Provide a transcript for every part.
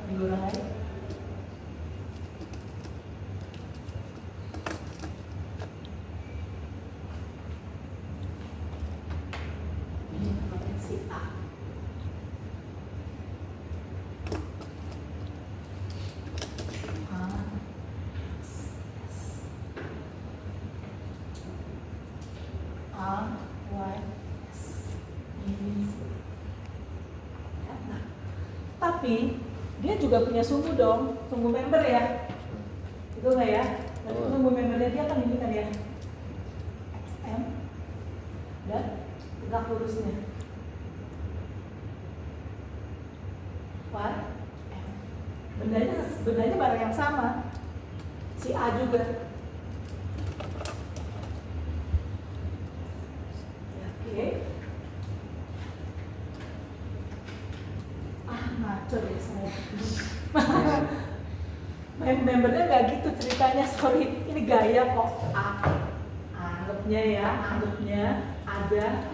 diurai. Ini potensi A. Tapi dia juga punya sumbu dong, sumbu member ya, itu nggak ya? Berarti sumbu membernya dia kan ini kan ya, XM dan tegak lurusnya YM. Bendanya barang yang sama, si A juga. Oke. Ngaco deh saya. Membernya nggak gitu ceritanya, sorry. Ini gaya kok. Anggapnya ya, anggapnya ada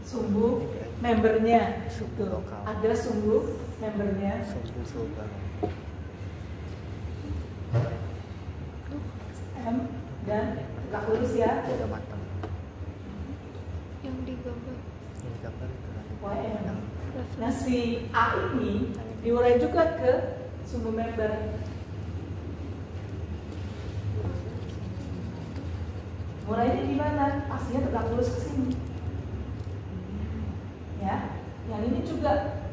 sumbu membernya. Tuh, ada sumbu membernya. M dan tegak lurus ya. Udah matang. Yang digambar. Yang gambar itu nanti. YM. Nah si A ini diurai juga ke sumbu member. Urainya gimana? Pastinya tegak lurus ke sini. Ya, yang ini juga.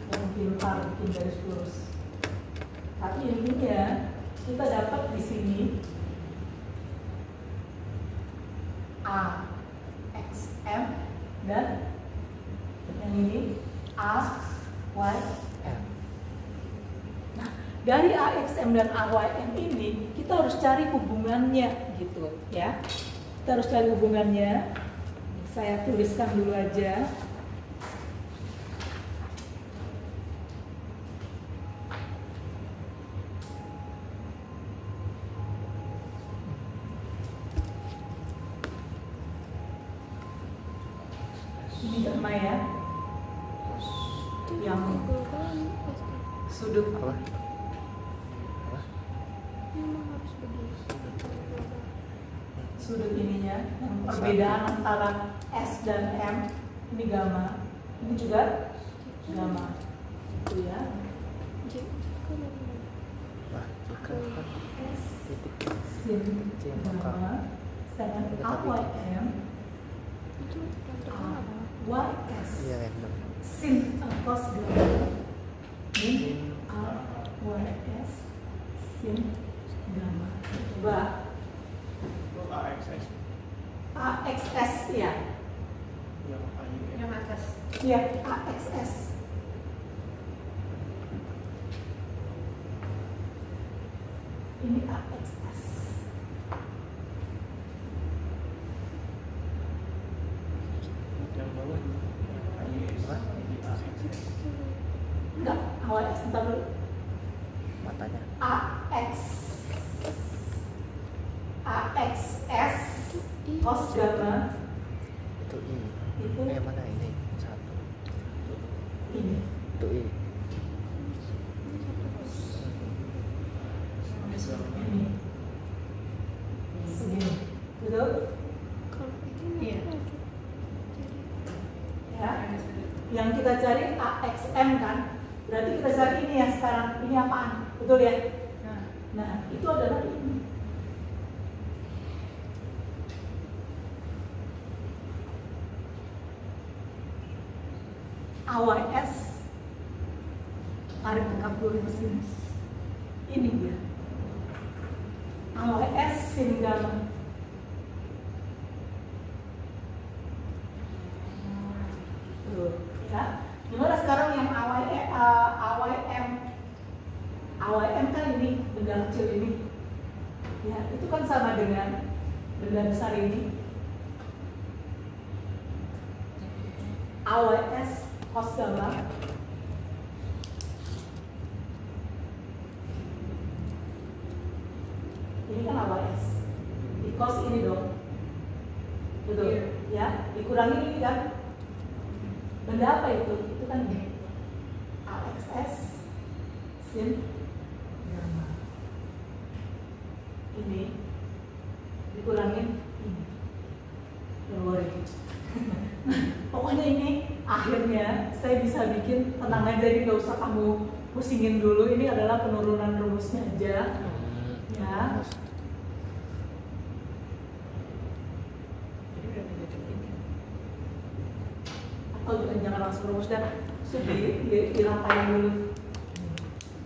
Yang pintar bikin garis lurus. Tapi intinya kita dapat di sini A XM dan yang ini A Y M. Nah, dari A XM dan A Y M ini kita harus cari hubungannya gitu ya. Kita harus cari hubungannya. Saya tuliskan dulu aja. Ini gamma ya, yang sudut Apa? sudut ininya, yang perbedaan antara S dan M, ini gamma, ini juga gamma, itu ya. Wah, kan titik Sin gamma, sedangkan AYM, AYS. iya random. Sin cos gamma, min AYS sin gamma. Coba AXS ya. Yang atas. Ya, AXS. Ini AXS. Yang bawah Enggak, AXS ntar dulu. Matanya. AXS cos gamma Itu I. itu Yang mana ini? Satu. ini. Itu I. Ini. Segini. Betul? Iya. Ya. Yang kita cari AXM kan? Berarti kita cari ini ya sekarang. Ini apaan? Betul ya? Nah, itu adalah ini. AYS tarik tegak lurus ke sini. Ini dia. AYS sin gamma. Tuh, ya. Gimana sekarang yang AYM? AYM kan ini benda kecil ini. Ya, itu kan sama dengan benda besar ini. AYS cos gamma. Ini kan AYS. Di cos ini dong. betul ya, dikurangi ini kan benda apa itu kan AXS sin gamma, ini dikurangin ini, don't worry. Pokoknya ini akhirnya saya bisa bikin, tenang aja, jadi nggak usah kamu pusingin dulu, ini adalah penurunan rumusnya aja ya. Atau jangan langsung rumus dan dirampain dulu.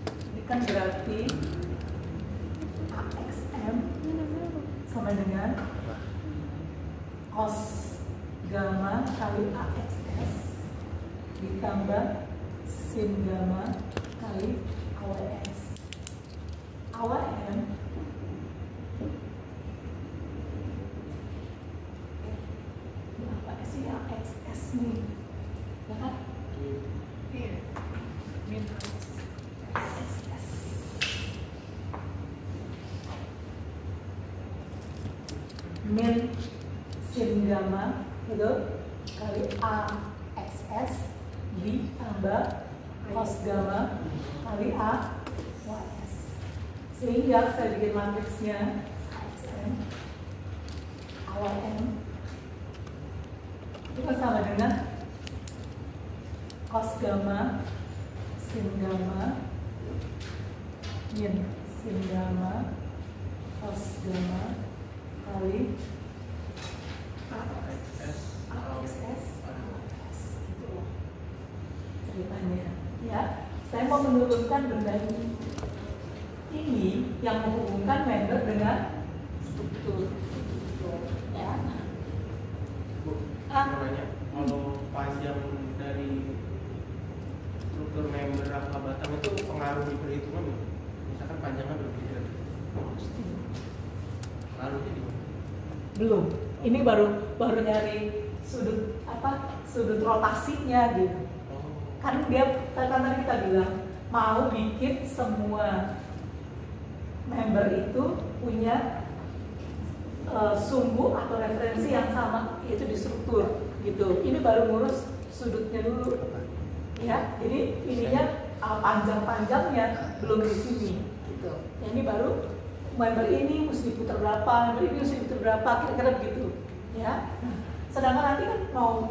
Ini kan berarti AXM sama dengan cos gamma kali AXS ditambah sin gamma kali AWS. AWM ini apa sih AXS nih? Ya kan? Iya. Min AXS. Min sin gamma itu kali AXS ditambah cos gamma kali AWS, sehingga saya bikin matriksnya AXM AWM itu sama dengan cos gamma sin gamma min sin gamma cos gamma kali AXS gitu loh ceritanya ya. Saya mau menurunkan benda ini yang menghubungkan member dengan struktur ya. Namanya kalau panjang dari struktur member rangka batang itu pengaruh di perhitungan, misalkan panjangnya berbeda, pengaruhnya di mana? Belum, ini baru nyari sudut sudut rotasinya gitu. Kan dia tadi kita bilang mau bikin semua member itu punya sumbu atau referensi yang sama, yaitu di struktur gitu. Ini baru ngurus sudutnya dulu ya. Jadi ininya panjang-panjangnya belum di sini gitu. Ya, ini baru member ini mesti diputar berapa, member ini mesti diputar berapa, kira-kira begitu ya. Sedangkan nanti kan mau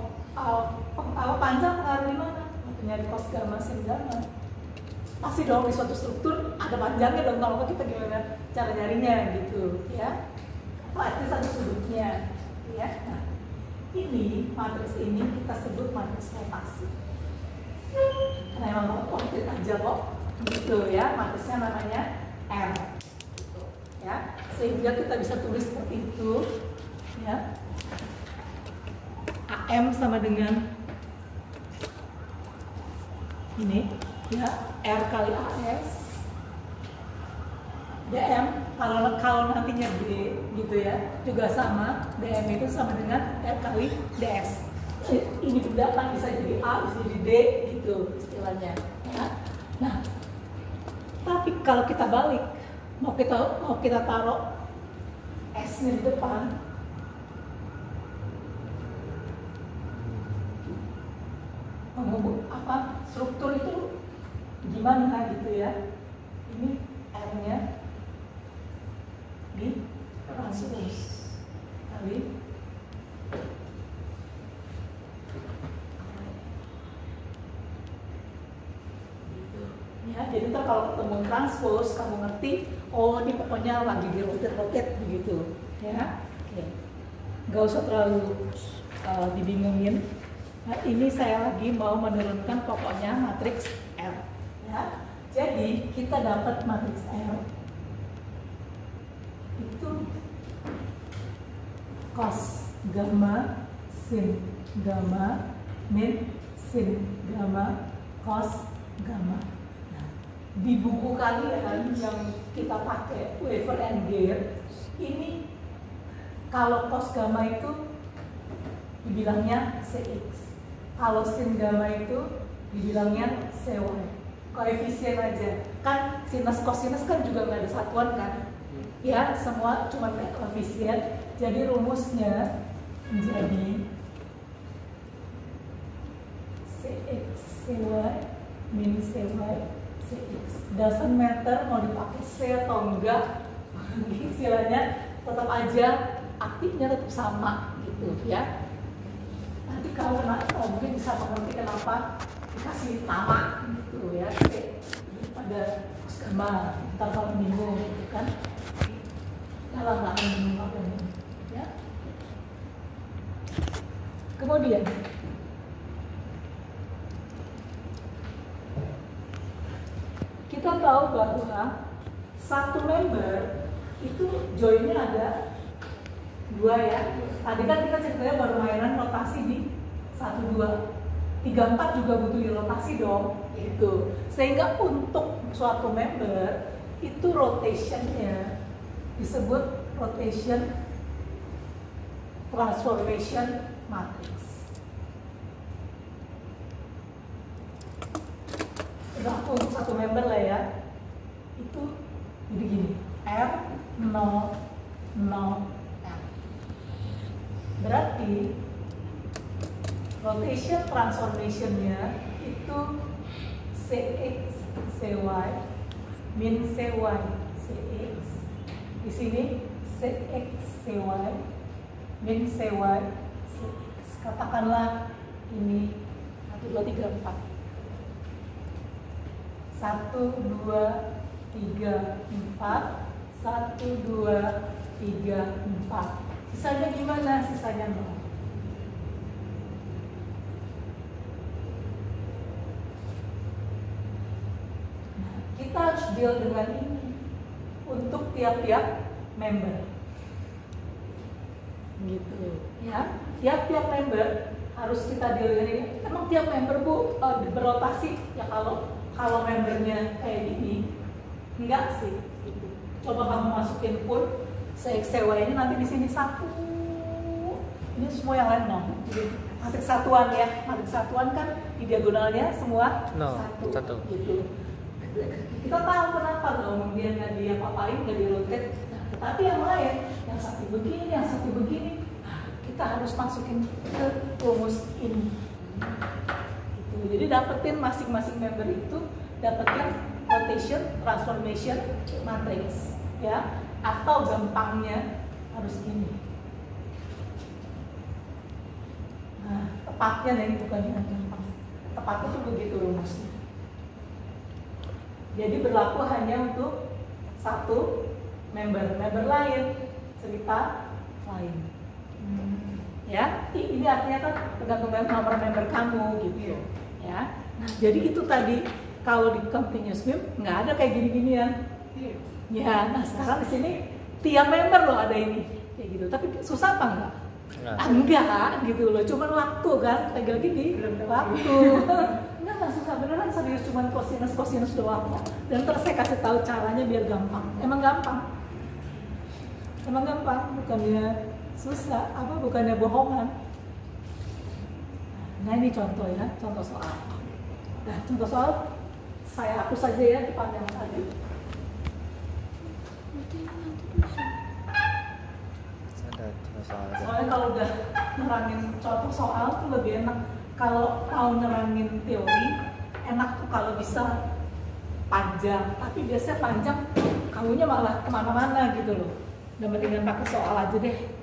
panjang pengaruh di mana? Nyari cos gamma sin gamma pasti dong di suatu struktur ada panjangnya dong, kalau kita gimana cara nyarinya gitu ya, atau satu sudutnya ya. Nah ini matriks ini kita sebut matriks rotasi karena emang konkret aja kok gitu ya. Matriksnya namanya R gitu, ya, sehingga kita bisa tulis seperti itu ya. AM sama dengan ini ya, R kali AS, DM kalau nantinya D gitu ya juga sama, DM itu sama dengan R kali DS. Ini benda kan bisa jadi A, bisa jadi D gitu istilahnya ya. Nah tapi kalau kita balik, mau kita taruh S-nya di depan, struktur itu gimana gitu ya. Ini R-nya di transpose kali gitu ya. Jadi ntar kalau ketemu transpose kamu ngerti, oh ini pokoknya lagi di rotate begitu ya. Oke, nggak usah terlalu dibingungin. Nah, ini saya lagi mau menurunkan pokoknya matriks R ya. Jadi kita dapat matriks R itu cos gamma sin gamma min sin gamma cos gamma. Nah, di buku kalian yang kita pakai Weaver and Gear ini, kalau cos gamma itu dibilangnya CX, kalau sin gamma itu dibilangnya CY. Koefisien aja, kan sinus kosinus kan juga nggak ada satuan kan ya, semua cuma kayak koefisien. Jadi rumusnya menjadi CX, CY, min CY, CX. Doesn't matter mau dipakai C atau enggak, istilahnya tetap aja aktifnya tetap sama gitu ya. Nanti kalau mungkin bisa mengerti kenapa dikasih nama gitu ya, pada gambar, ntar kalau bingung gitu kan, kalau nggak bingung apa ini ya. Kemudian kita tahu bahwa satu member itu joinnya ada dua ya. Tadi kan kita ceritanya baru mainan rotasi di 1, 2, 3, 4 juga butuh dirotasi dong gitu. Sehingga untuk suatu member itu rotationnya disebut rotation transformation matrix. Berlaku untuk satu member lah ya. Itu jadi gini, R 0 0 R. Berarti rotation transformation-nya itu CX CY min CY CX. Di sini CX CY min CY CX. Katakanlah ini 1, 2, 3, 4. 1, 2, 3, 4. 1, 2, 3, 4. Sisanya gimana? Sisanya 0. Kita harus deal dengan ini untuk tiap-tiap member, gitu ya. Tiap-tiap member harus kita deal dengan ini. Emang tiap member bu berotasi ya, kalau membernya kayak gini, enggak sih. Gitu. Coba kamu masukin pun CXCY ini nanti di sini 1, ini semua yang lain 0. Jadi matriks satuan ya, matriks satuan kan di diagonalnya semua 1 gitu. Kita tahu kenapa dong dia nggak diapa-apain, nggak di-rotate. Nah, tetapi yang lain, yang satu begini, yang satu begini, kita harus masukin ke rumus ini. Gitu. Jadi dapetin masing-masing member itu, dapetin rotation transformation matrix, ya. Atau gampangnya harus gini. Nah, tepatnya ini bukan yang gampang. Tepatnya tuh begitu rumusnya. Jadi berlaku hanya untuk satu member lain, cerita lain. Ya, ini artinya kan tergantung nomor member kamu gitu. Ya, nah jadi itu tadi kalau di continuous beam nggak ada kayak gini-ginian. Ya, nah sekarang di sini tiap member loh ada ini kayak gitu. Tapi susah apa enggak? Enggak gitu loh, cuman waktu kan, lagi-lagi di waktu. Enggak susah, beneran serius, cuman cosinus doang kok. Dan terus saya kasih tahu caranya biar gampang. Emang gampang, bukannya susah, bukannya bohongan. Nah ini contoh ya, contoh soal. Nah contoh soal saya hapus saja ya di panel tadi. Soalnya kalau udah nerangin contoh soal tuh lebih enak. Kalau mau nerangin teori, enak tuh kalau bisa panjang. Tapi biasanya panjang, kamunya malah kemana-mana gitu loh. Udah mendingan pakai soal aja deh.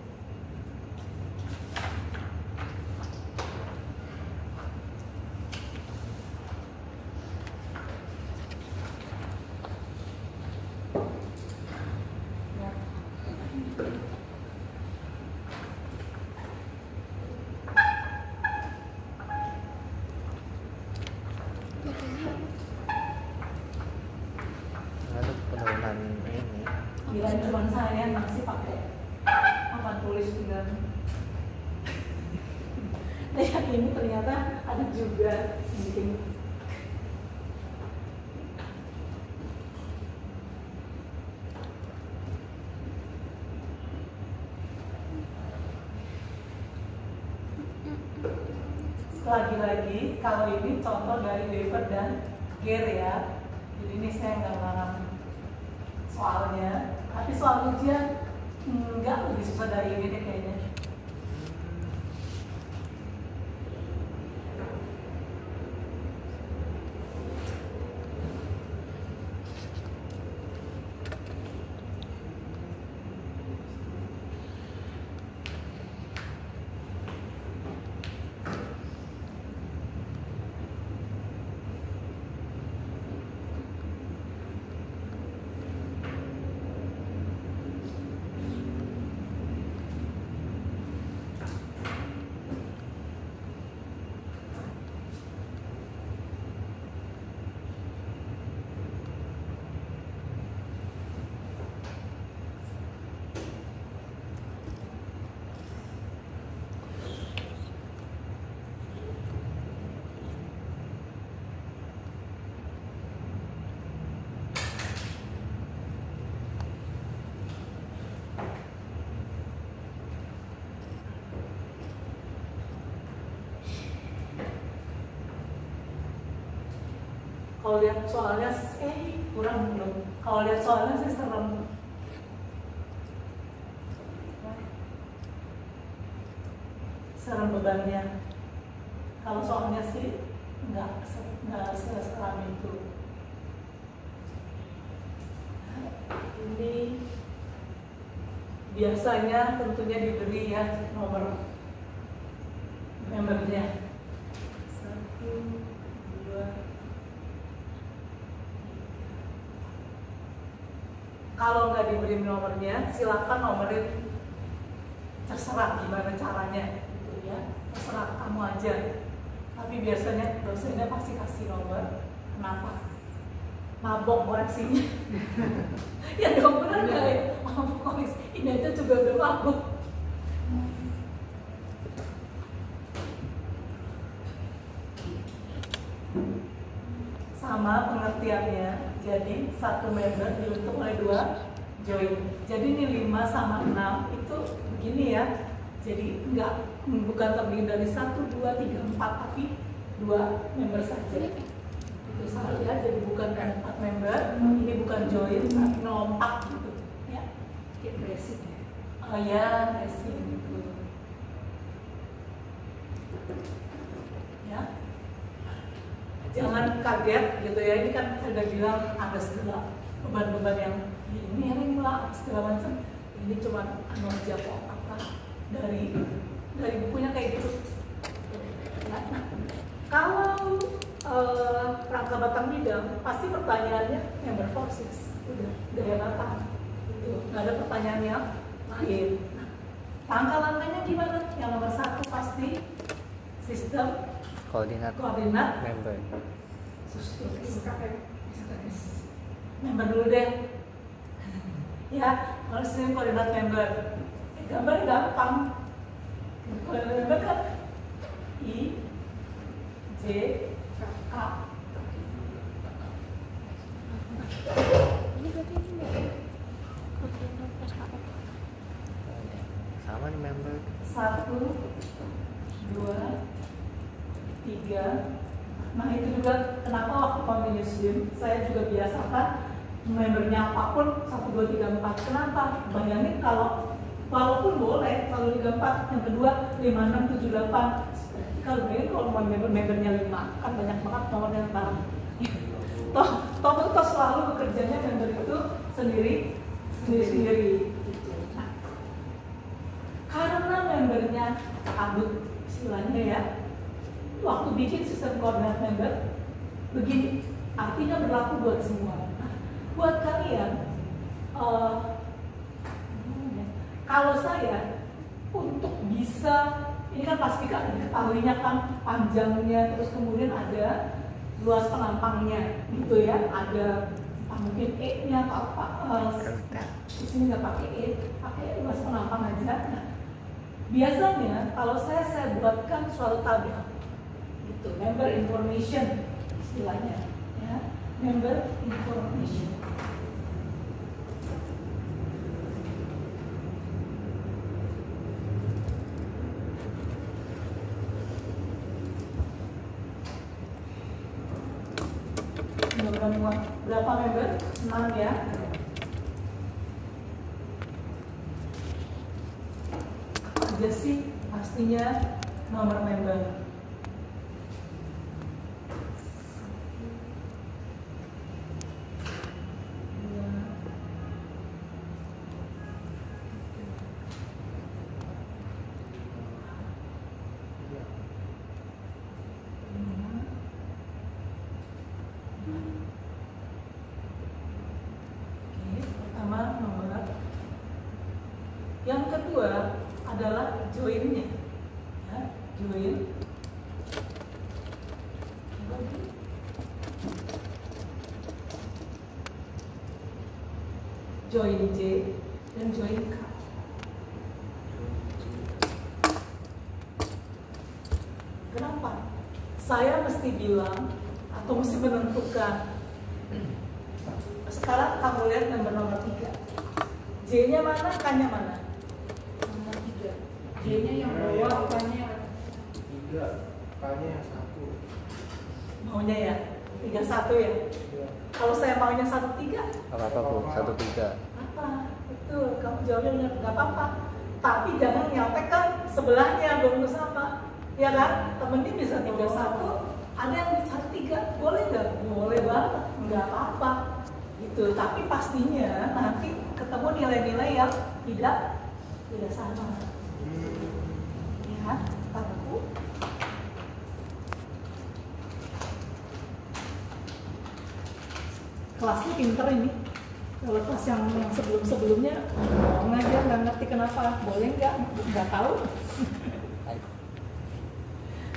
Gila cuma saya masih pakai apa tulis dengan yang ini ternyata ada juga mungkin. Lagi-lagi kalau ini contoh dari Weaver dan Gere ya. Jadi ini saya nggak ngarang soalnya, tapi soal ujian enggak lebih susah dari ini deh kayaknya. Kalau lihat soalnya, kurang belum. Kalau lihat soalnya sih serem. Serem bebannya. Kalau soalnya sih nggak seseram itu. Ini biasanya tentunya diberi ya nomor membernya. 1, 2. Kalau nggak diberi nomornya, silakan nomorin, terserah gimana caranya gitu ya, terserah kamu aja. Tapi biasanya dosennya pasti kasih nomor. Kenapa? Mabok koreksinya. Ya dong, bener nggak ya? Mabok koreksi. Ini aja juga udah mabok. Sama pengertiannya. Jadi satu member dibentuk oleh 2 join. Jadi ini 5 sama 6 itu begini ya. Jadi bukan terdiri dari 1, 2, 3, 4, tapi 2 member saja. Itu saja, jadi bukan 4 member. Ini bukan join, tapi ngelompak gitu ya. Kayak racing ya. Oh ya, racing gitu. Ya. Jangan kaget gitu ya, ini kan saya udah bilang ada segala beban-beban yang ini lah segala macam. Ini cuma aja kok apa dari bukunya kayak gitu. Nah, kalau rangka batang bidang pasti pertanyaannya member forces, udah gaya batang itu, nggak ada pertanyaan yang lain. Nah, langkah-langkahnya gimana? Yang nomor 1 pasti sistem Koordinat member. Member dulu deh. Ya, kalau sistem koordinat member. Gambar gampang. Koordinat member kan I, J, K. Ini berarti ini member koordinat SKF. Sama nih member. 1, 2, 3. Nah itu juga kenapa waktu continuous swim saya juga biasakan membernya apapun 1, 2, 3, 4. Kenapa? Bayangin kalau walaupun boleh kalau 3, 4, yang kedua 5, 6, 7, 8. Kalau begini kalau membernya 5 kan banyak banget nomornya bareng. Toh selalu bekerjanya member itu sendiri. Nah, karena membernya adut istilahnya ya. Waktu bikin sistem koordinat member begini, artinya berlaku buat semua. Nah, buat kalian, kalau saya untuk bisa, ini kan pasti kan diketahuinya kan panjangnya, terus kemudian ada luas penampangnya, gitu ya, ada mungkin E-nya atau apa, di sini nggak pakai E, pakai luas penampang aja. Nah, biasanya kalau saya buatkan suatu tabel. Itu member information istilahnya ya, member information. Berapa member? 6 ya. Apa aja sih pastinya nomor member? Yang kedua adalah join-nya, ya, join. Join J dan join K. Kenapa? Saya mesti bilang atau mesti menentukan. Sekarang kamu lihat nomor 3. J-nya mana, K-nya mana? Nomor 3. J-nya yang bawah, K-nya 3, K-nya yang 1. maunya ya. 31 ya. Kalau saya maunya 13, Apa-apa Bu, 13. apa? Betul, kamu jawabnya benar, nggak apa-apa. Tapi jangan nyontek kan sebelahnya belum sama, ya kan? Temennya bisa 31, ada yang di 13, boleh nggak? Boleh banget, nggak apa-apa. Gitu. Tapi pastinya nanti ketemu nilai-nilai yang tidak sama. Ya, aku. Kelasnya pinter ini. Kalau kelas yang sebelum-sebelumnya bohong aja, nggak ngerti kenapa. Boleh nggak tahu.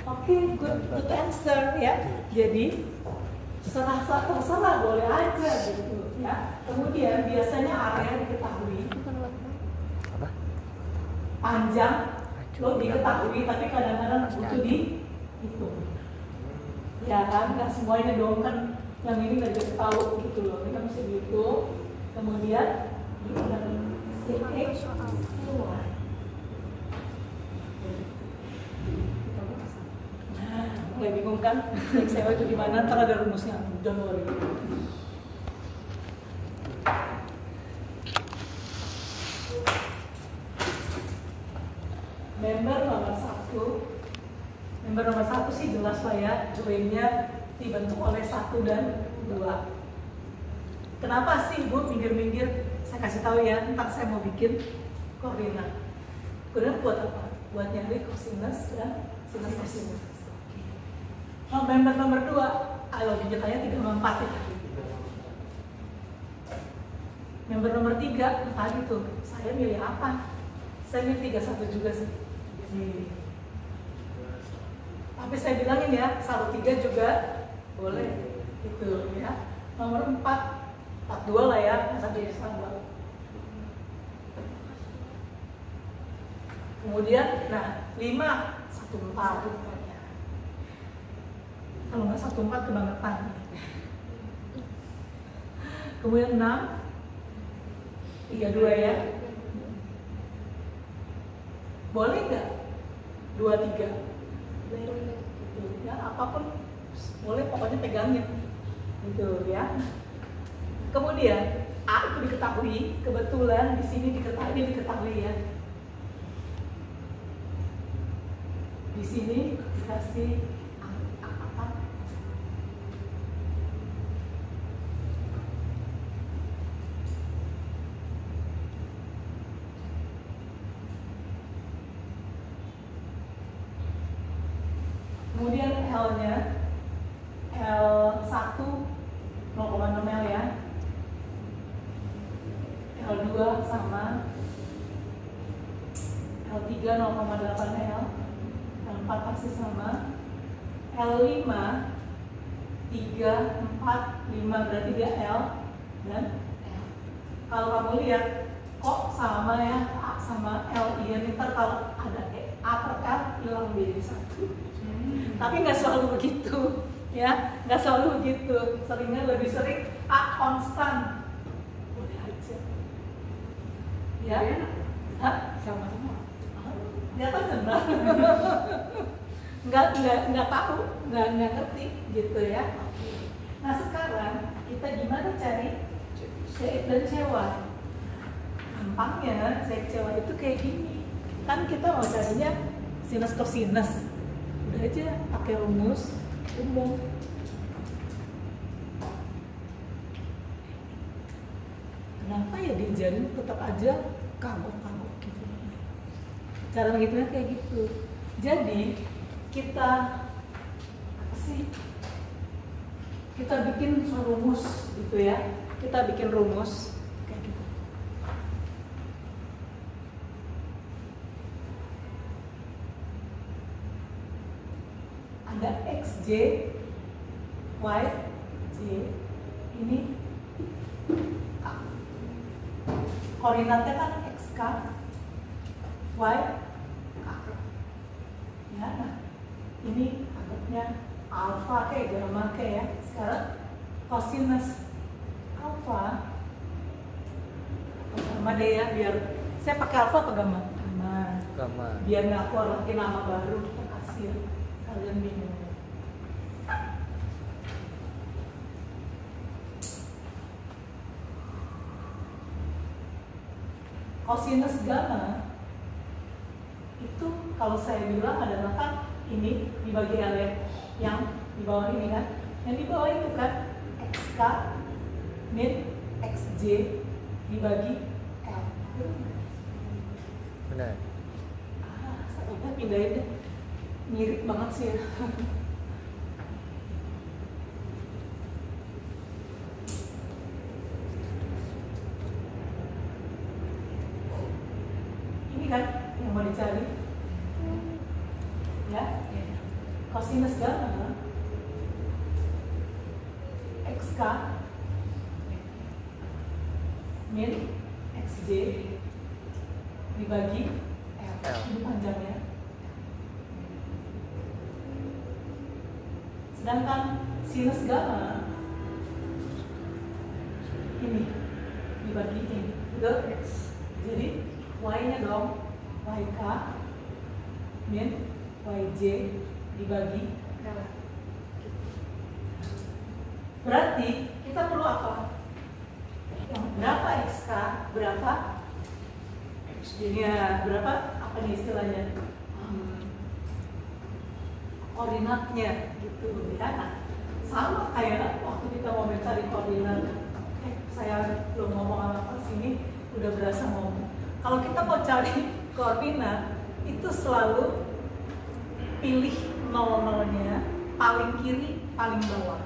Oke, good answer ya. Jadi terserah boleh aja gitu ya. Kemudian biasanya area diketahui Apa? panjang lo diketahui, tapi kadang-kadang butuh dihitung. Ya kan, nggak semuanya dong kan, yang ini nggak dikasih tahu gitu loh. Ini kan mesti dihitung. Kemudian CH keluar. Nah, mulai bingung kan? CH itu di mana? Ntar ada rumusnya. Don't worry. Member nomor 1 sih jelas lah ya, joinnya dibentuk oleh 1 dan 2. Kenapa sih Bu minggir-minggir? Saya kasih tahu ya, ntar saya mau bikin koordinat. Koordinat buat apa? Buat nyari cosinus dan sinus cosinus. Oh, member nomor 2, kalau dijelasnya 3 sama 4 ya. Member nomor 3, tadi tuh, saya milih apa? Saya milih 31 juga sih. Tapi saya bilangin ya, 1-3 juga boleh, gitu ya. Nomor 4, 42 lah ya, sampai sama. Kemudian, nah 5, 1-4 rupanya. Kalau nggak 1-4 kebangetan. Kemudian 6, 3-2 ya. Boleh nggak? 2-3. Gitu, ya, apapun boleh, pokoknya pegangin gitu ya. Kemudian A itu diketahui, kebetulan di sini diketahui ya. Di sini dikasih apa? Kemudian L-nya L1 0,6 L ya. L2 sama L3 0,8 L. L4 pasti sama. L5 3, 4, 5 berarti dia L dan L. Kalau kamu lihat kok sama ya A sama L, iya ntar kalau ada A per L hilang jadi 1. Tapi nggak selalu begitu, ya, nggak selalu begitu. Seringnya lebih sering A konstan, boleh aja, ya. Hah? Sama-sama. Nggak tahu sebenarnya. nggak tahu, nggak ngerti, gitu ya. Nah sekarang kita gimana cari CX dan CY? Gampangnya CX CY itu kayak gini. Kan kita mau carinya sinus kosinus. Udah aja pakai rumus umum. Kenapa ya diajarin tetap aja kagok-kagok gitu. Cara ngitungnya kayak gitu. Jadi kita apa sih? Kita bikin rumus gitu ya. Kita bikin rumus kayak gitu. Ada XJ, YJ, ini K. Koordinatnya kan XK, Y, K. Ya, nah ini anggapnya alfa kayak gamma kayak ya. Sekarang cosinus alfa atau gamma deh ya, biar saya pakai alfa atau gamma? Gamma. Biar nggak keluar lagi nama baru kita kasih kalian bingung. Kosinus gamma itu kalau saya bilang adalah kan ini dibagi L yang di bawah ini kan, yang di bawah itu kan XK min XJ dibagi L. Benar. Saya pindahin deh, mirip banget sih ya. Ini kan yang mau dicari ya, kosinus gamma XK min XJ dibagi L. Ini panjangnya. Sedangkan sinus gamma ini dibagi ini ke X. Jadi Y-nya dong YK min YJ dibagi L. Berarti kita perlu apa? Berapa XK, berapa XJ-nya, berapa apa nih istilahnya? Koordinatnya gitu ya. Nah, sama kayak waktu kita mau mencari koordinat. Saya belum ngomong apa sini, udah berasa ngomong. Kalau kita mau cari koordinat, itu selalu pilih nol-nolnya paling kiri, paling bawah.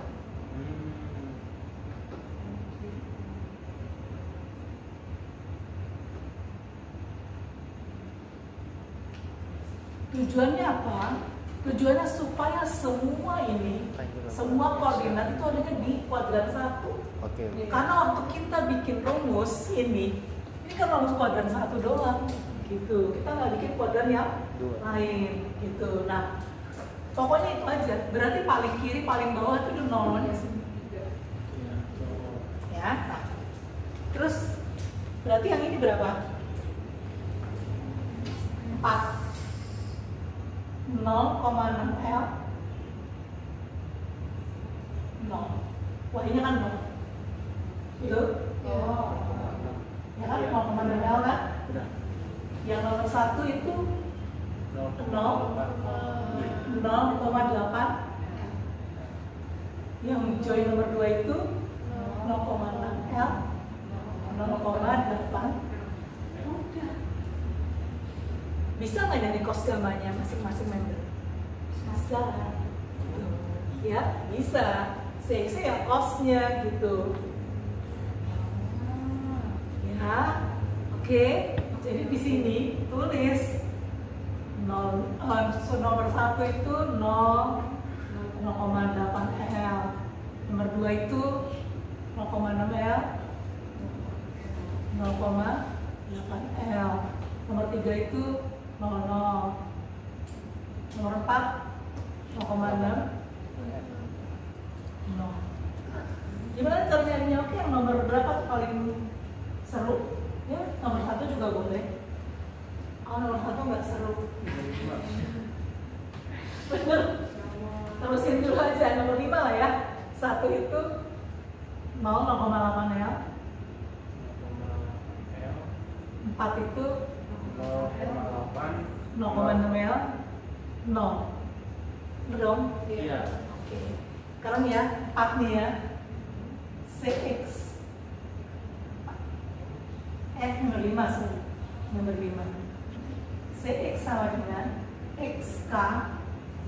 Tujuannya apa? Tujuannya supaya semua ini, semua koordinat itu adanya di kuadran 1. Oke. Karena waktu kita bikin rumus ini kan rumus kuadran 1 doang, gitu. Kita nggak bikin kuadran yang lain, gitu. Nah, pokoknya itu aja. Berarti paling kiri, paling bawah itu nolnya sini. Ya. Nah, terus berarti yang ini berapa? 4. 0,6 L 0. Wah, ini kan 0. Itu? Oh. Ya kan 0,6 L kan? Yang nomor 1 itu 0,8. Yang join nomor 2 itu 0,6 L 0,8. Udah. Bisa nggak jadi kos gamanya masing-masing member? Bisa. Ya, bisa. CX ya kosnya gitu. Ya, oke. Jadi di sini tulis nomor 1 itu 0,8 L. Nomor 2 itu 0,6 L 0,8 L. Nomor 3 itu 00. Nomor 4 0,6 0. Gimana cara nyarinya? Oke, yang nomor berapa tuh paling seru? Ya, nomor 1 juga boleh. Oh, nomor 1 nggak seru. Bener. Terusin dulu aja, nomor 5 lah ya. 1 itu 0,8 L. 4 itu 0,6 L. 0. Belum? Iya. Oke. Sekarang ya, 4 nih ya. CX. Nomor 5, sorry. Nomor 5. CX sama dengan XK.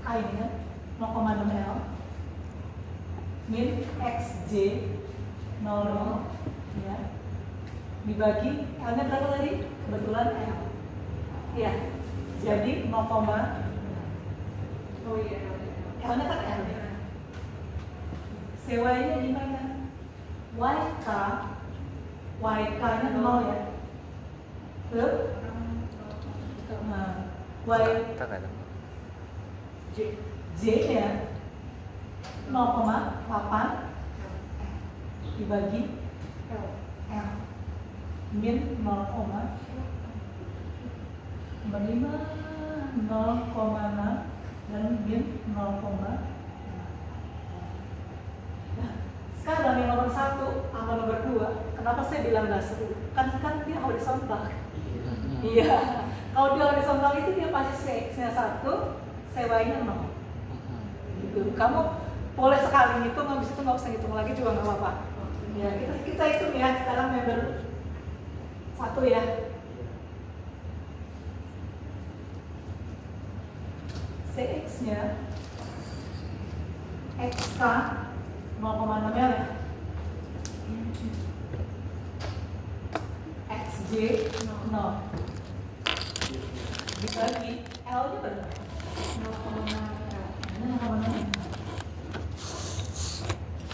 K ini kan 0,6 L. Min XJ 00. Ya. Dibagi, L-nya berapa tadi? Kebetulan L. Ya. Jadi 0, oh iya, L-nya kan L. CY-nya gimana? YK, YK-nya 0 ya. Betul? Nah, J-nya 0,8 dibagi L. Min 0, nomor 5 0,6 dan min 0, nah, sekarang yang nomor 1 sama nomor 2, kenapa saya bilang nggak seru? Kan dia horizontal. Iya. Kalau di horizontal itu dia pasti CX-nya 1, CY-nya 0. Gitu. Kamu boleh sekali ngitung, habis itu nggak usah hitung lagi juga nggak apa-apa. Ya, kita hitung ya sekarang member 1 ya. CX-nya XK 0,6 ya. XJ 0. Dibagi L-nya berapa? 0,6. Ini 0,6.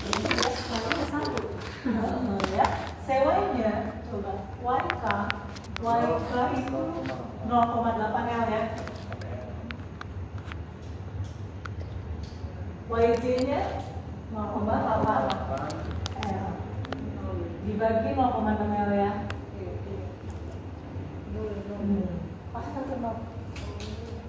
Jadi L-nya 1. Ya. CY-nya coba YK itu 0,8 L ya. YJ-nya 0,8 L dibagi 0,6 L ya. Pasti kan kenal.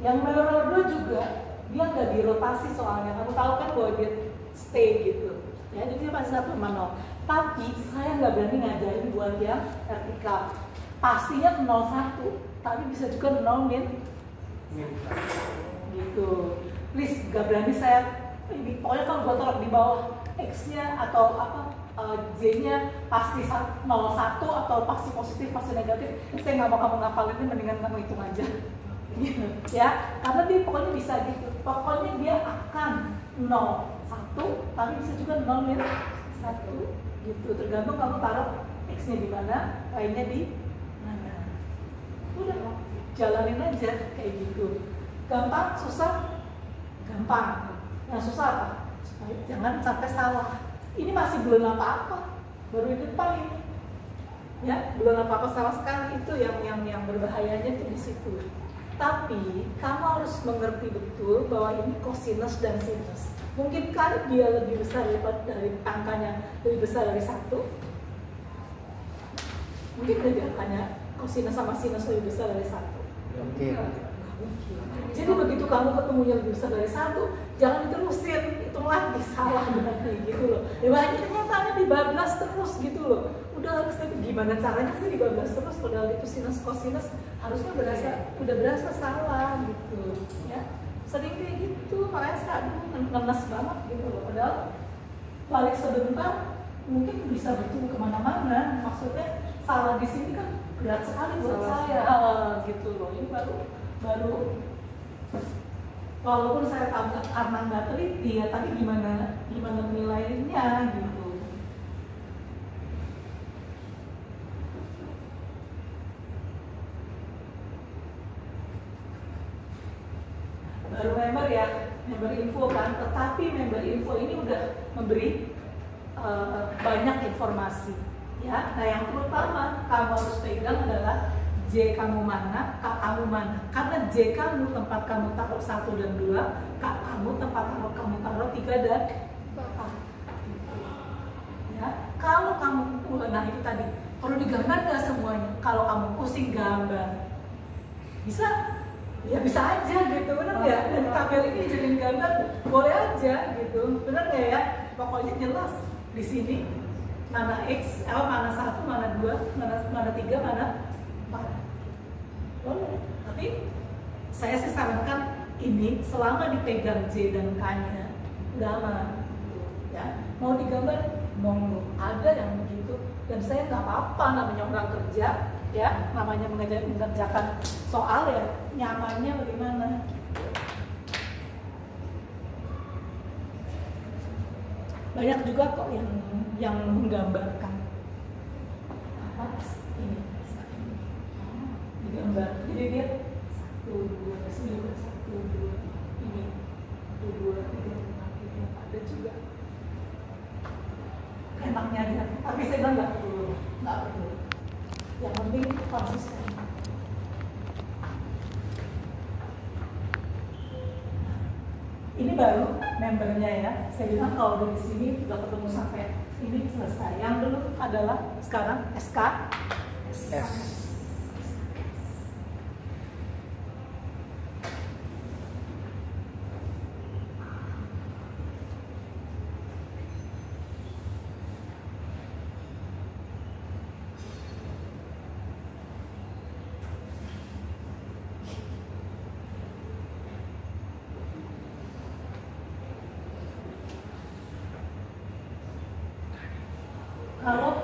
Yang member 2 juga dia nggak dirotasi soalnya. Kamu tahu kan bahwa dia stay gitu. Ya, jadi dia pasti 1,0. Tapi saya nggak berani ngajarin buat yang vertikal. Pastinya 0,1, tapi bisa juga 0 min. Gitu. Please, nggak berani saya. Ini pokoknya kalau gue taruh di bawah X-nya atau apa J-nya pasti 01 atau pasti positif, pasti negatif, saya nggak mau kamu ngapalin, ini mendingan kamu hitung aja. Ya, karena dia pokoknya bisa gitu. Pokoknya dia akan 01, tapi bisa juga 0 min 1 gitu. Tergantung kamu taruh X-nya di mana, Y-nya di mana. Udah, jalanin aja kayak gitu. Gampang, susah, gampang. Yang susah apa? Jangan sampai salah. Ini masih belum apa-apa, baru di depan ini. Ya, belum apa-apa salah sekali. Itu yang berbahayanya itu di situ. Tapi kamu harus mengerti betul bahwa ini cosinus dan sinus. Mungkinkah dia lebih besar dari angkanya lebih besar dari 1? Mungkin dari angkanya cosinus sama sinus lebih besar dari 1. Mungkin. Jadi begitu kamu ketemunya lebih besar dari 1, jangan diterusin, hitung lagi, salah berarti gitu loh. Ya banyak kenyataannya dibablas terus gitu loh. Udah harus tapi gimana caranya sih dibablas terus, padahal itu sinus kosinus harusnya udah berasa salah gitu ya. Sering kayak gitu, makanya saya ngenes banget gitu loh. Padahal balik sebentar mungkin bisa betul kemana-mana. Maksudnya salah di sini kan berat sekali buat saya gitu loh. Ini baru walaupun saya tahu karena nggak teliti ya, tapi gimana menilainya gitu. Baru member ya, member info kan, tetapi member info ini udah memberi banyak informasi ya. Nah yang terutama kamu harus pegang adalah J kamu mana, K kamu mana. Karena J kamu tempat kamu taruh 1 dan 2, K kamu tempat kamu taruh 3 dan 4. Ya, kalau kamu, nah itu tadi perlu digambar nggak semuanya. Kalau kamu pusing gambar, bisa, ya bisa aja gitu, benar nggak? Dari tabel ini jadiin gambar, boleh aja gitu, benar nggak ya? Pokoknya jelas di sini mana X, mana 1, mana 2, mana 3, mana 4. Boleh, tapi saya sih sarankan ini selama dipegang J dan K-nya udah aman ya. Mau digambar monggo, ada yang begitu, dan saya nggak apa-apa, namanya orang kerja ya, namanya mengerjakan soal ya, nyamannya bagaimana. Banyak juga kok yang menggambarkan apa ini digambar, jadi dia 1, 2, 1, 2 ini 1, 2, 3, 4, ada juga enaknya aja, tapi saya bilang nggak perlu, yang penting konsisten. Ini baru membernya ya, saya bilang kalau dari sini udah ketemu sampai ini selesai. Yang dulu adalah sekarang SK S.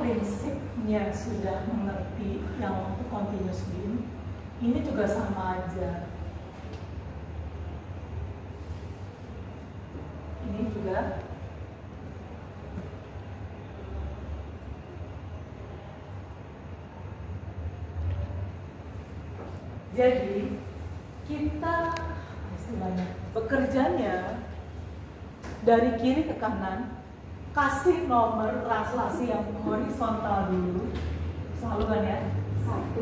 prinsipnya sudah mengerti yang untuk continuous beam, ini juga sama aja. Ini juga jadi kita istilahnya bekerjanya dari kiri ke kanan, kasih nomor translasi yang horizontal dulu, selalu kan ya, 1,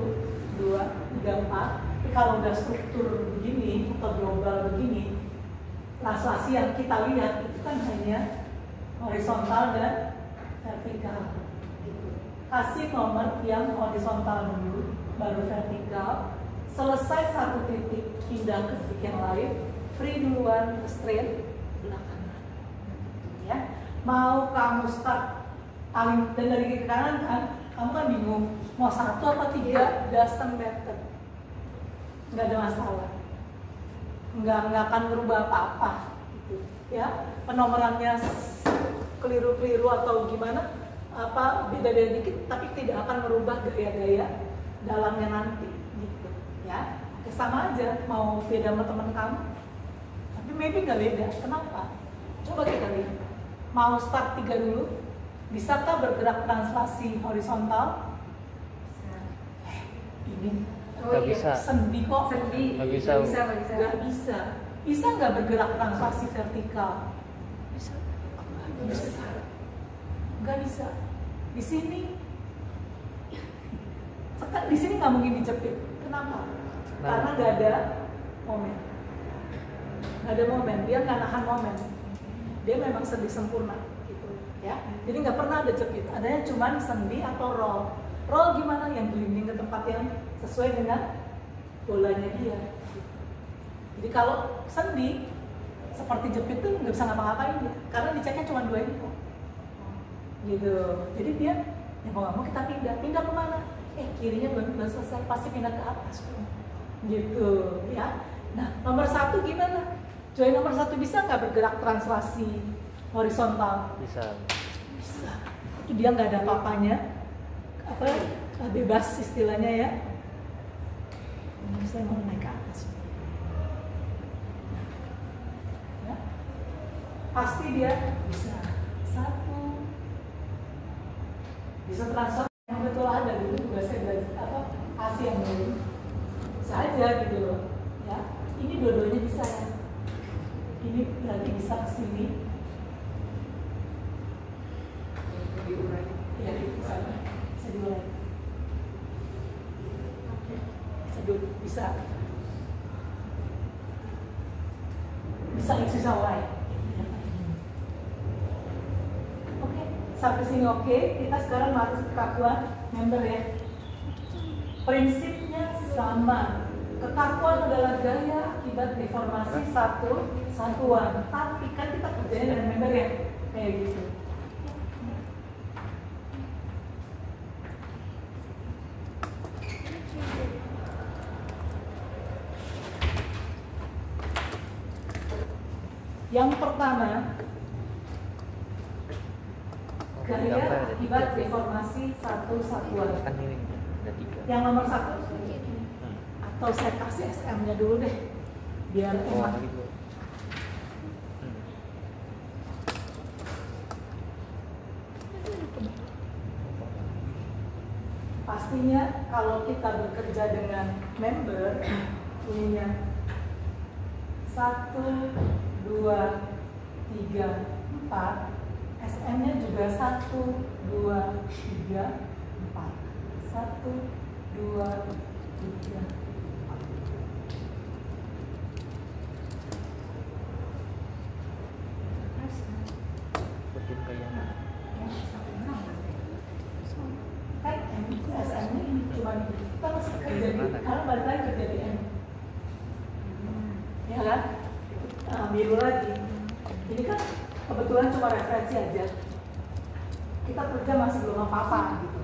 2, 3, 4. Tapi kalau udah struktur begini atau global begini, translasi yang kita lihat itu kan hanya horizontal dan vertikal. Gitu. Kasih nomor yang horizontal dulu, baru vertikal. Selesai satu titik, pindah ke titik yang lain, free duluan, straight, belakangan. Ya, mau kamu start paling dan dari kiri ke kanan kan, kamu kan bingung mau 1 apa 3, doesn't matter, nggak ada masalah, nggak akan merubah apa-apa, gitu. Ya, penomorannya keliru-keliru atau gimana, apa beda-beda dikit, tapi tidak akan merubah gaya-gaya dalamnya nanti. Ya, sama aja mau beda sama teman kamu, tapi maybe nggak beda. Kenapa? Coba kita lihat. Mau start 3 dulu, bisakah bergerak translasi horizontal? Ini Nggak bisa. sendi kok. Sendi. Nggak bisa. Nggak bisa. Bisa nggak bergerak translasi vertikal? Bisa. Nggak bisa. Nggak bisa. Di sini, di sini nggak mungkin dijepit. Kenapa? Karena nggak ada momen, nggak ada momen, dia nggak nahan momen, dia memang sendi sempurna, gitu, ya. Jadi nggak pernah ada jepit, adanya cuma sendi atau roll. Roll gimana? Yang gelinding ke tempat yang sesuai dengan bolanya dia. Jadi kalau sendi seperti jepit tuh nggak bisa ngapa-ngapain dia, karena diceknya cuma 2 ini kok, gitu. Jadi dia, ya mau nggak mau kita pindah kemana? Kirinya belum selesai, pasti pindah ke atas, gitu ya. Nah, nomor 1 gimana? Join nomor 1 bisa nggak bergerak translasi horizontal? Bisa. Bisa. Itu dia nggak ada apa-apanya, apa bebas istilahnya ya. Saya mau naik ke atas. Ya. Pasti dia bisa 1, bisa transfer. Yang betul ada dulu juga saya belajar apa kasih yang dulu saja gitu loh ya. Ini dua-duanya bisa ya, ini berarti bisa kesini diurai ya, bisa diurai, bisa bisa urai. Sampai sini oke, kita sekarang masuk ke kekakuan member ya. Prinsipnya sama. Kekakuan adalah gaya akibat deformasi satu satuan. Tapi kan kita kerjanya dengan member ya, kayak gitu. Yang pertama, gaya akibat deformasi satu satuan. Kan ini ada 3. Yang nomor 1, atau saya kasih SM-nya dulu deh, biar enak. Gitu. Pastinya kalau kita bekerja dengan member, ininya 1, 2, 3, 4. SM-nya juga 1, 2, 3, 4. 1, 2, 3, 4. Betul kayak mana? Kan SM-nya ini cuma kita masih kerja di, karena balik lagi kerja di M. Ya kan? Biru lagi. Ini kan kebetulan cuma referensi aja. Kita kerja masih belum apa-apa gitu.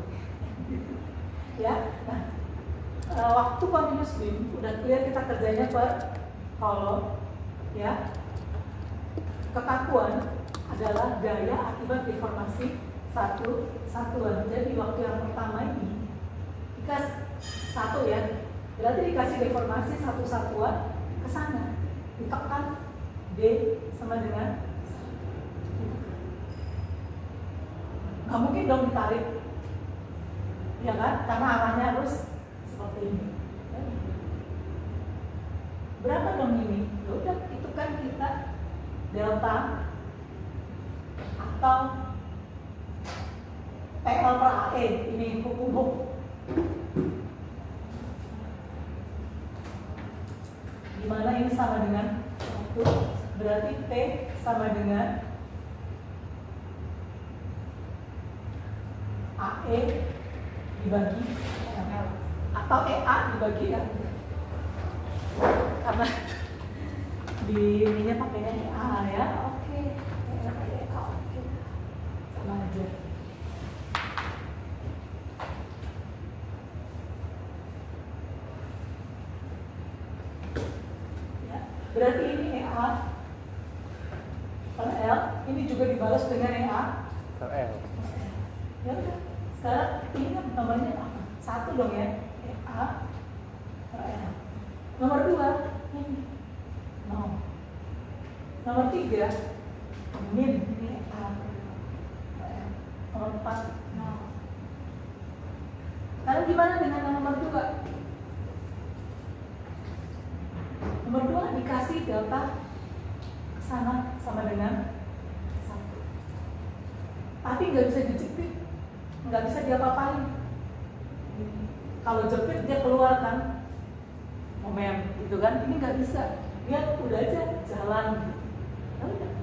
Ya. Nah, waktu continuous beam udah clear kita kerjanya per kolom, ya. Kekakuan adalah gaya akibat deformasi satuan. Jadi waktu yang pertama ini dikasih 1 ya, berarti dikasih deformasi 1 satuan ke sana, ditekan D sama dengan 1. Nggak mungkin dong ditarik, ya kan? Karena arahnya harus seperti ini. Berapa dong ini? Ya udah, itu kan kita delta atau PL per AE, ini hukum. Dimana ini sama dengan 1, berarti T sama dengan AE dibagi ML atau EA dibagi L, karena di ininya pakainya EA ya. Oke, oke, sama aja. Ya, berarti ini EA per L, ini juga dibalas dengan EA per L. Ya udah, sekarang ini kan nomornya apa? 1 dong ya, EA per L. Nomor 2 ini 0. Nomor 3 min EA per L. Nomor 4 0. Lalu gimana dengan nomor 2? Nomor 2 dikasih delta ke sana sama dengan 1. Tapi nggak bisa dijepit, nggak bisa diapa-apain. Kalau jepit dia keluar kan momen gitu kan, ini nggak bisa, dia udah aja jalan gitu.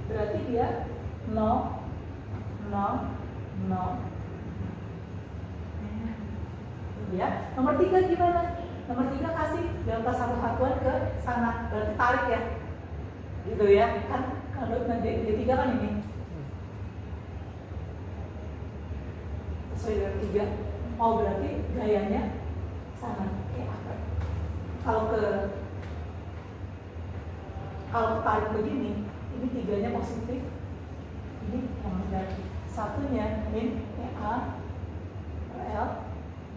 Berarti dia 0 0 0 ya. Nomor 3 gimana? Nomor 3 kasih delta 1 satuan ke sana, berarti tarik ya gitu ya kan. Kalau nanti D3 kan ini sesuai dengan 3. Oh, berarti gayanya sana. Kalau tarik begini, ini 3-nya positif, ini yang negatif. 1-nya min EA per L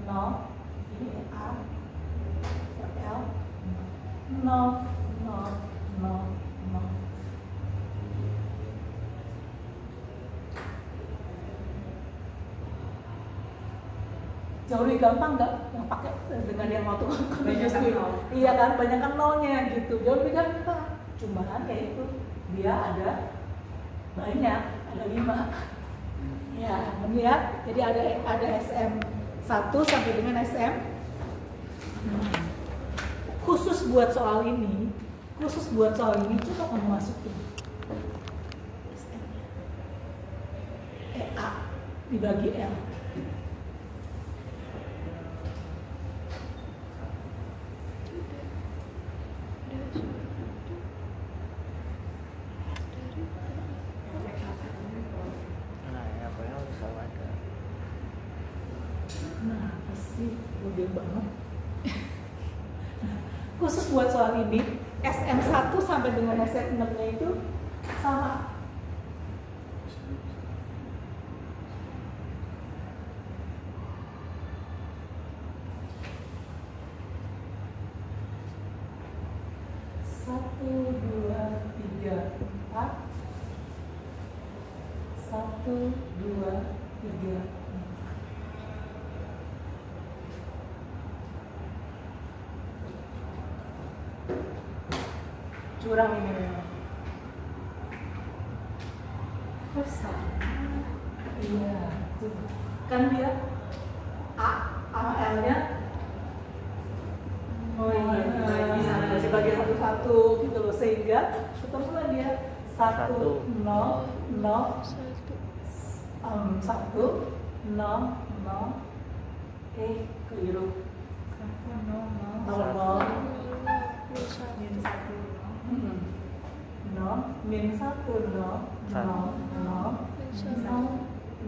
0, ini EA per L 0 0 0 0. Jauh lebih gampang nggak yang pakai dengan yang waktu iya kan, banyak kan nolnya gitu, jauh lebih gampang. Cuman ya itu dia ada banyak, ada 5 ya, melihat. Jadi ada SM1 sampai dengan SM. Khusus buat soal ini coba kamu masukin EA dibagi L. Banget. Khusus buat soal ini SM1 sampai dengan SM6-nya itu sama. Satu, dua, tiga, 4. 1, 2, 3. Curang ini memang. Bersama. Iya, tuh. Kan dia A sama L-nya. Oh iya, dibagi satu-satu gitu loh, sehingga ketemulah dia 1 0 0 1 0 0. Keliru. 1 0 0 0 min 1 0 0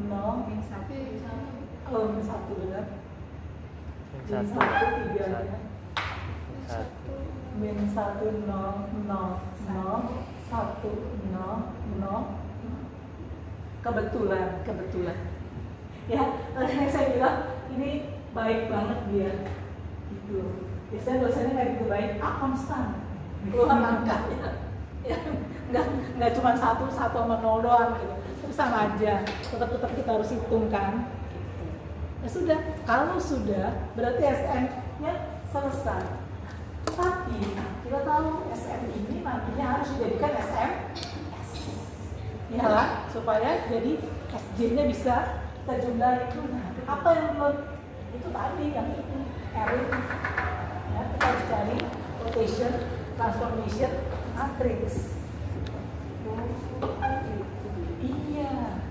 0 min 1 benar. Min 1 3-nya. Min 1 0 0 0 1 0 0. Kebetulan Ya, makanya saya bilang ini baik banget dia gitu. Biasanya dosennya kayak gitu baik, konstan keluar angkanya ya, nggak cuma satu sama 0 doang gitu, tapi sama aja, tetap kita harus hitung kan. Ya sudah, kalau sudah berarti SM-nya selesai. Tapi kita tahu SM ini nantinya harus dijadikan SMS ya lah, supaya jadi SJ-nya bisa kita jumlah itu. Nah, apa yang belum itu tadi yang itu R itu ya, kita harus cari rotation transformation matrix. Iya,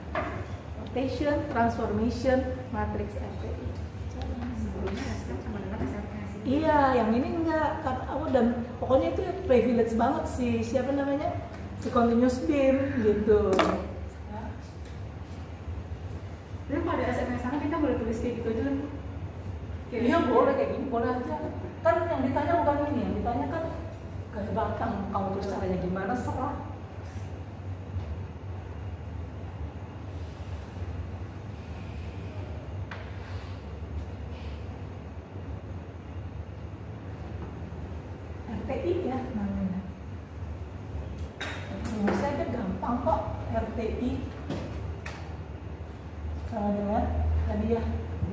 rotation transformation matrix RTI. Sebelumnya SM sama dengan SMS. Iya, yang ini enggak dan pokoknya itu privilege banget sih, siapa namanya, si continuous beam gitu. Tapi pada SMS sana kita boleh tulis kayak gitu aja kan? Iya boleh kayak gini, boleh aja. Kan yang ditanya bukan ini, yang ditanya kan kayak batang, kamu tulis caranya gimana, serah. RTI ya namanya. Rumusnya aja gampang kok, RTI sama dengan tadi ya,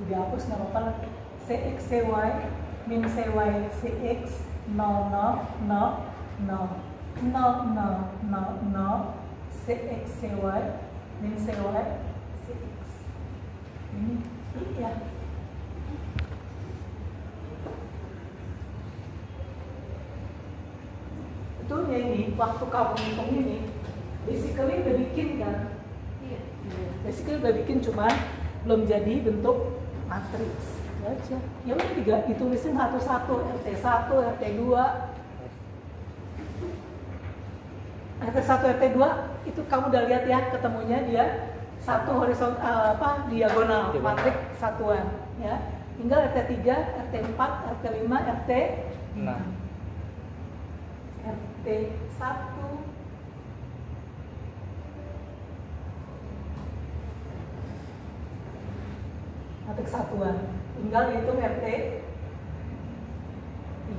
dihapus nggak apa-apa lah. CX CY min CY CX 0 0 0 0 0 0 0 0 CX CY min CY CX ini iya. Betulnya ini waktu kamu hitung ini basically udah bikin kan. Iya. Basically udah bikin, cuman belum jadi bentuk matriks aja. Ya udah ditulisin satu-satu, RT1, RT2. RT1, RT2 itu kamu udah lihat ya, ketemunya dia satu horizontal diagonal matriks satuan ya. Tinggal RT3, RT4, RT5, RT6. RT1 matriks satuan, tinggal dihitung RT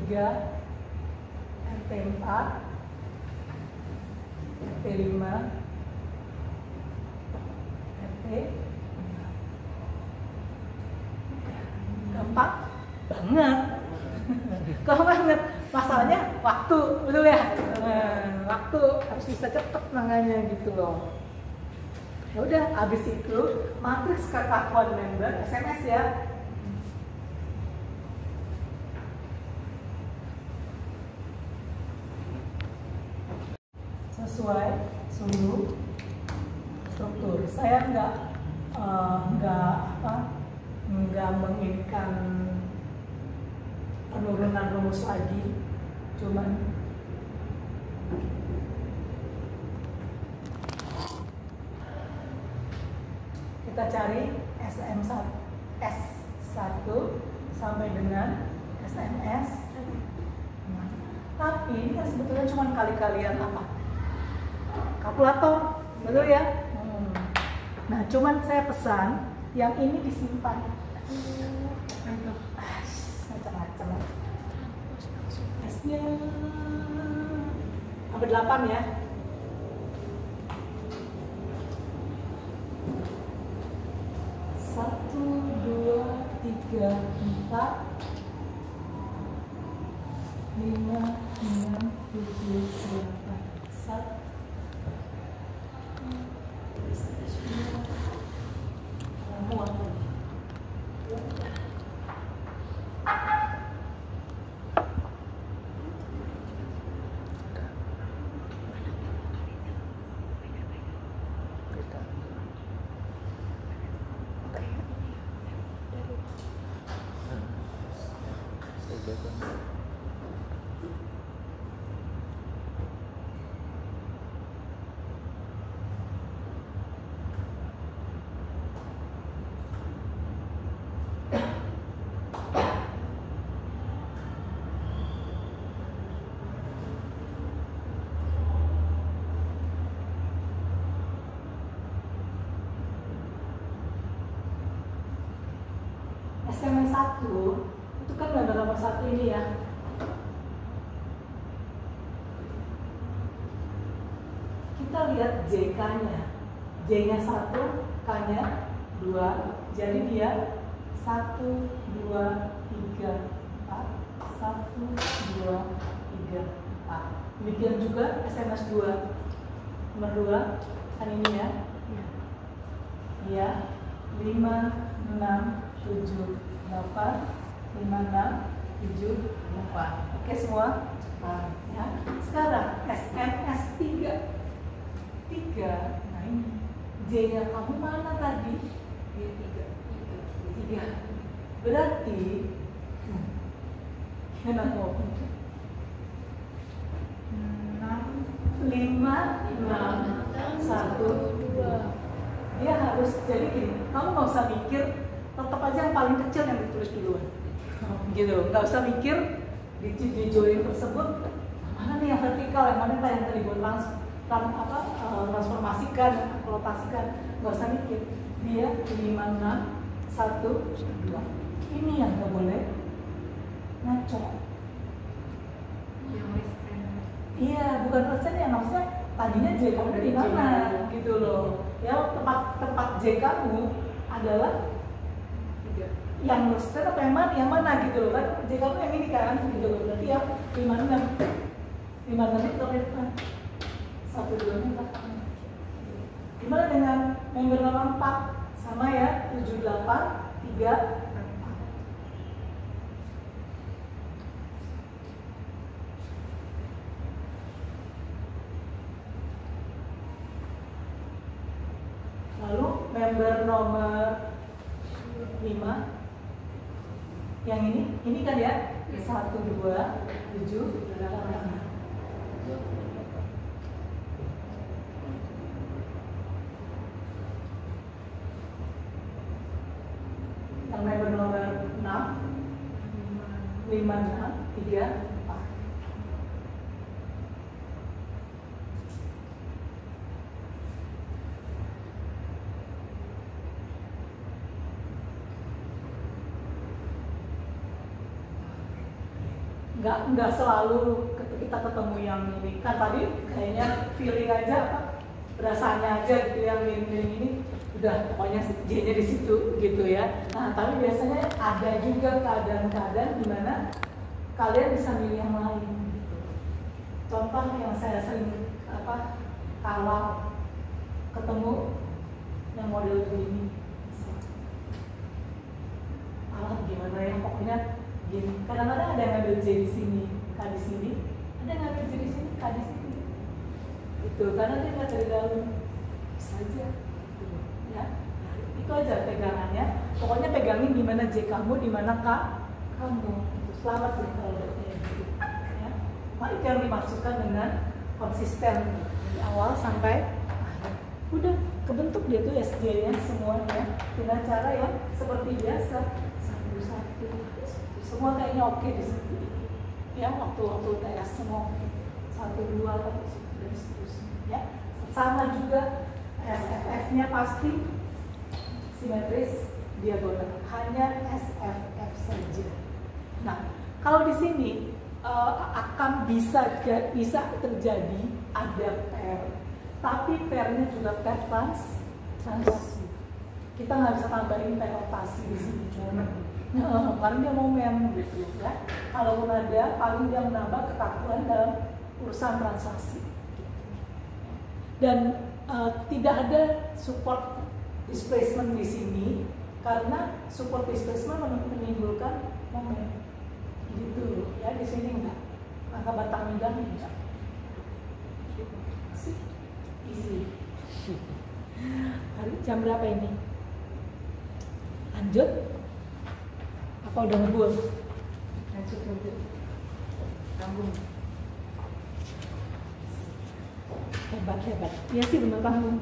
3, RT 4, RT 5, RT 6. Gampang banget. Gampang banget. Masalahnya waktu, betul ya? Waktu harus bisa cepet nanganya gitu loh. Ya udah, habis itu matriks kekakuan member SMS ya. Sesuai sungguh struktur. Saya nggak menginginkan penurunan rumus lagi, cuman kita cari SM1 S1 sampai dengan SMS. Tapi ini kan sebetulnya cuma kali-kalian apa? Kalkulator, betul ya? Nah, cuman saya pesan yang ini disimpan. Macam-macam. S-nya sampai 8 ya. Satu, dua, tiga, 4, 5, 6, 7, 8, 1. satu itu kan member nomor satu ini ya. Kita lihat JK-nya. J-nya 1, K-nya 2. Jadi dia 1, 2, 3, 4. 1, 2, 3, 4. Demikian juga SMS 2. Nomor 2 kan ini ya. Ya. 5, 6, 7, 8. 5, 6, 7, 8. Oke semua? Ya. Sekarang SMS 3. Nah ini J-nya kamu mana tadi? Dia 3. Berarti gimana mau? 6, 5, 6, 1, 2. Dia harus jadi gini. Kamu nggak usah mikir, tetap aja yang paling kecil yang ditulis duluan. Gitu, nggak usah mikir di join tersebut mana nih yang vertikal, yang mana yang tadi buat transformasikan, kolotasikan, nggak usah mikir. Dia 5, 6, 1, 2. Ini yang nggak boleh ngaco. Iya, bukan persen ya, maksudnya tadinya J kamu dari mana gitu loh. Ya tempat J kamu adalah yang persen apa yang mana gitu loh kan. J kamu yang ini kan gitu loh. Berarti ya 5, 6 itu ke depan. 1, 2 nya belakang. Gimana dengan member nomor 4? Sama ya, 7, 8, 3, 4. Lalu member nomor 5 yang ini kan ya 1, 2, 7, 8. Yang member nomor 6 5, 6, 3, 4. Nggak selalu kita ketemu yang ini kan tadi kayaknya feeling aja apa berasanya aja gitu yang ini udah pokoknya J-nya di situ gitu ya. Nah tapi biasanya ada juga keadaan-keadaan di mana kalian bisa milih yang lain gitu. Contoh yang saya sering kalau ketemu yang model begini alat gimana ya pokoknya gini. Kadang-kadang ada yang ngambil J di sini, K di sini, ada yang ngambil J di sini, K di sini. Itu karena dia nggak dari dalam saja. Gitu. Ya, itu aja pegangannya. Pokoknya pegangin di mana J kamu, di mana K kamu. Itu selamat ya kalau udah kayak gitu. Ya, mari jangan dimasukkan dengan konsisten dari awal sampai akhir. Udah kebentuk dia tuh SJ-nya semuanya dengan cara yang seperti biasa. Semua kayaknya oke di sini. Ya, waktu tes semua 1, 2 dan seterusnya. Ya, sama juga SFF-nya pasti simetris diagonal. Hanya SFF saja. Nah, kalau di sini akan bisa terjadi ada pair, tapi pairnya juga pair translasi. Kita nggak bisa tambahin pair rotasi di sini. Karena dia momen gitu ya. Kalaupun ada, paling dia menambah kekakuan dalam urusan transaksi. Dan tidak ada support displacement di sini karena support displacement menimbulkan momen. Gitu ya, di sini enggak. Angka batang bidang enggak. Easy. Hari jam berapa ini? Lanjut. Apa udah ngebul? Lanjut. Tanggung. Hebat. Iya sih bener tanggung.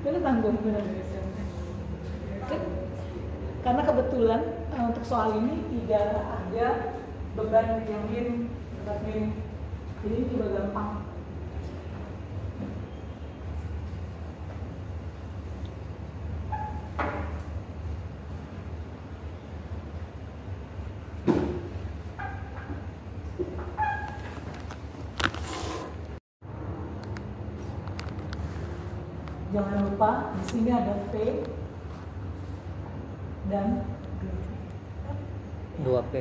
Bener tanggung, bener. Karena kebetulan untuk soal ini tidak ada beban yang miring, jadi ini juga gampang. Jangan lupa di sini ada P dan 2P.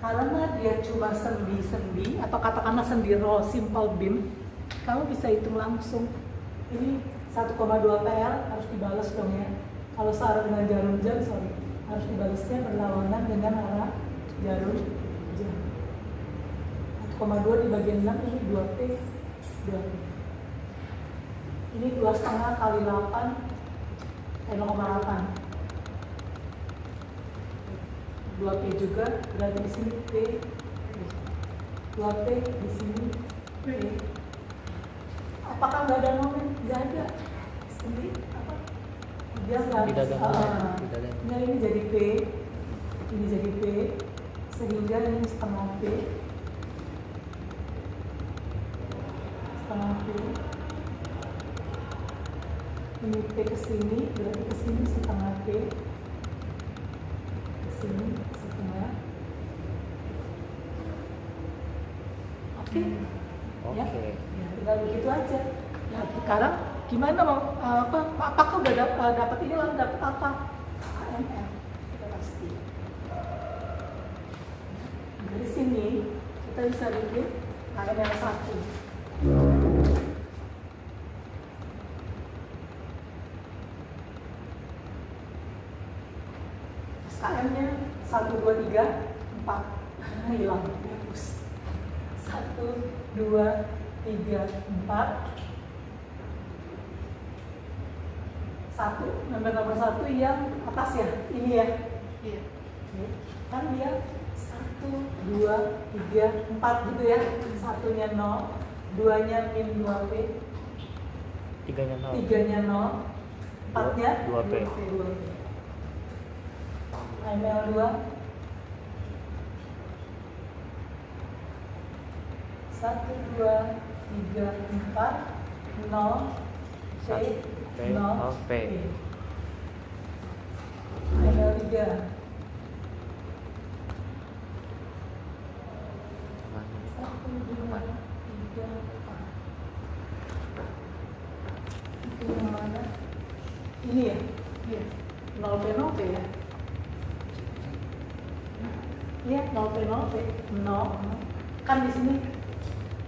Karena dia cuma sendi-sendi atau katakanlah sendi roll simple beam, kamu bisa hitung langsung. Ini 1,2 PL harus dibalas dong ya. Kalau searah dengan jarum jam, harus dibalasnya berlawanan dengan arah jarum jam. 1,2 dibagi 6 ini 2P, 2P. Ini 2,5 kali 8, 0,8. 2P juga, berarti di sini P. 2P di sini P. Apakah nggak ada momen? Nggak ada. Sendiri apa? Dia nggak. Tidak ada momen. Tidak ada. Nah, ini jadi P, ini jadi P, sehingga ini setengah P, setengah P. Ini P ke sini, berarti ke sini setengah P, ke sini setengah. Oke. Ya, Oke. ya tinggal begitu aja. Ya sekarang gimana mau apakah udah dapat ini lalu dapat apa? AML sudah pasti. Dari sini kita bisa bikin AML 1. SKM-nya 1, 2, 3, 4 hilang, hapus. 1, 2, 3, 4. 1, nomor 1 yang atas ya, ini ya. Iya. Kan dia 1, 2, 3, 4 gitu ya. Satunya 0, 2-nya min 2P, 3-nya 0. 3-nya 0, 4-nya 2P. 2P. AML 2 1, 2, 3, 4 0 P, 0 P. AML 3 1, 2, 3, 4. Itu yang mana? Ini ya? Iya. 0P, 0P ya? Iya, 0P, 0P 0 kan di sini.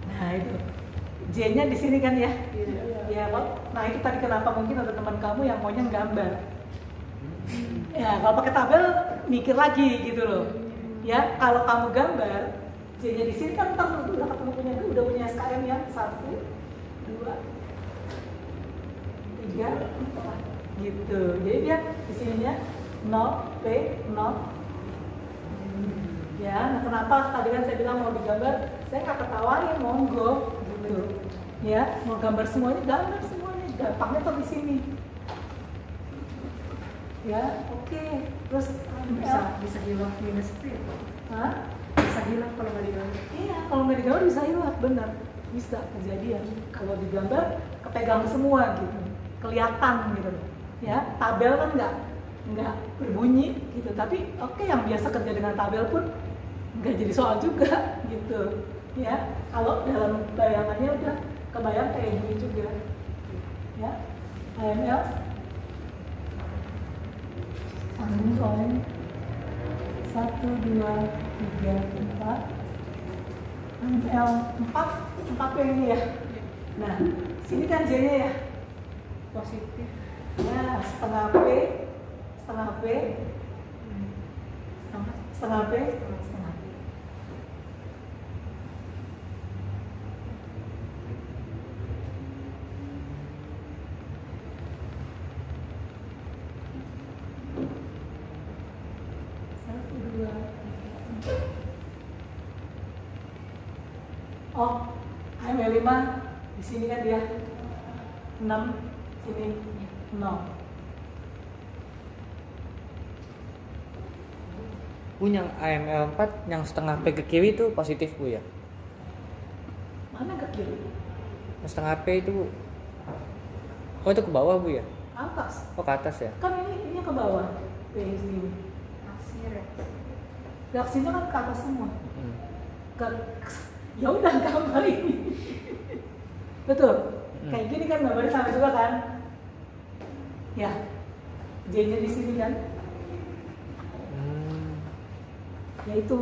Nah itu J-nya di sini kan ya? Ya, nah itu tadi kenapa mungkin ada teman kamu yang maunya gambar. Ya, kalau pakai tabel mikir lagi gitu loh. Ya, kalau kamu gambar J-nya di sini kan ntar udah ketemu udah punya SKM ya 1, 2, 3, 4 gitu. Jadi dia di sininya 0 P 0. Ya, nah kenapa tadi kan saya bilang mau digambar, saya nggak ketawain, monggo gitu. Ya, mau gambar semuanya, gambar semuanya, gampangnya tuh di sini. Ya, oke. Terus Bisa hilaf minus P. Hah? Bisa hilaf kalau nggak digambar. Iya, kalau nggak digambar bisa hilaf, benar. Bisa kejadian. Kalau digambar, kepegang semua gitu, kelihatan gitu. Ya, tabel kan nggak berbunyi gitu. Tapi oke, yang biasa kerja dengan tabel pun nggak jadi soal juga gitu. Ya, kalau dalam bayangannya udah kebayang kayak gini juga. Ya, AML. Ini soalnya 1, 2, 3, 4. AML 4 yang ini ya. Nah, sini kan J-nya ya Positif. ya setengah P, setengah P, setengah P, setengah P. Satu, dua, tiga, 4. Oh, AML 5 di sini kan dia 6, sini 0. Bu, yang AML 4 yang setengah P ke kiri itu positif Bu ya? Mana ke kiri? Yang setengah P itu Bu. Oh itu ke bawah Bu ya? Atas. Oh ke atas ya? Kan ini ke bawah. P sini. reaksinya kan ke atas semua. Hmm. Ya udah gambar ini. Betul. Kayak gini kan gambarnya sama juga kan? Ya. J-nya di sini kan? Ya itu.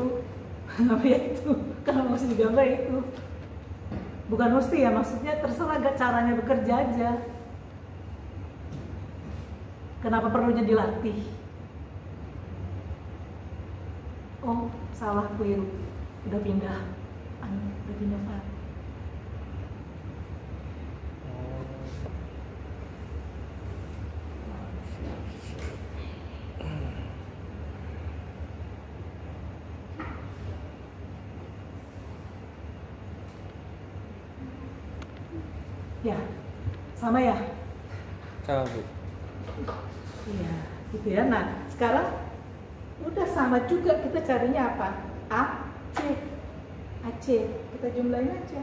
Ya itu. Kalau mesti digambar itu. Bukan mesti ya, maksudnya terserah gak caranya bekerja aja. Kenapa perlunya dilatih? Oh, salah, keliru. Udah pindah. Udah pindah file. Ya, sama ya? Sama Bu. Iya, gitu ya. Nah, sekarang udah sama juga, kita carinya apa? A, C. AC, kita jumlahin aja.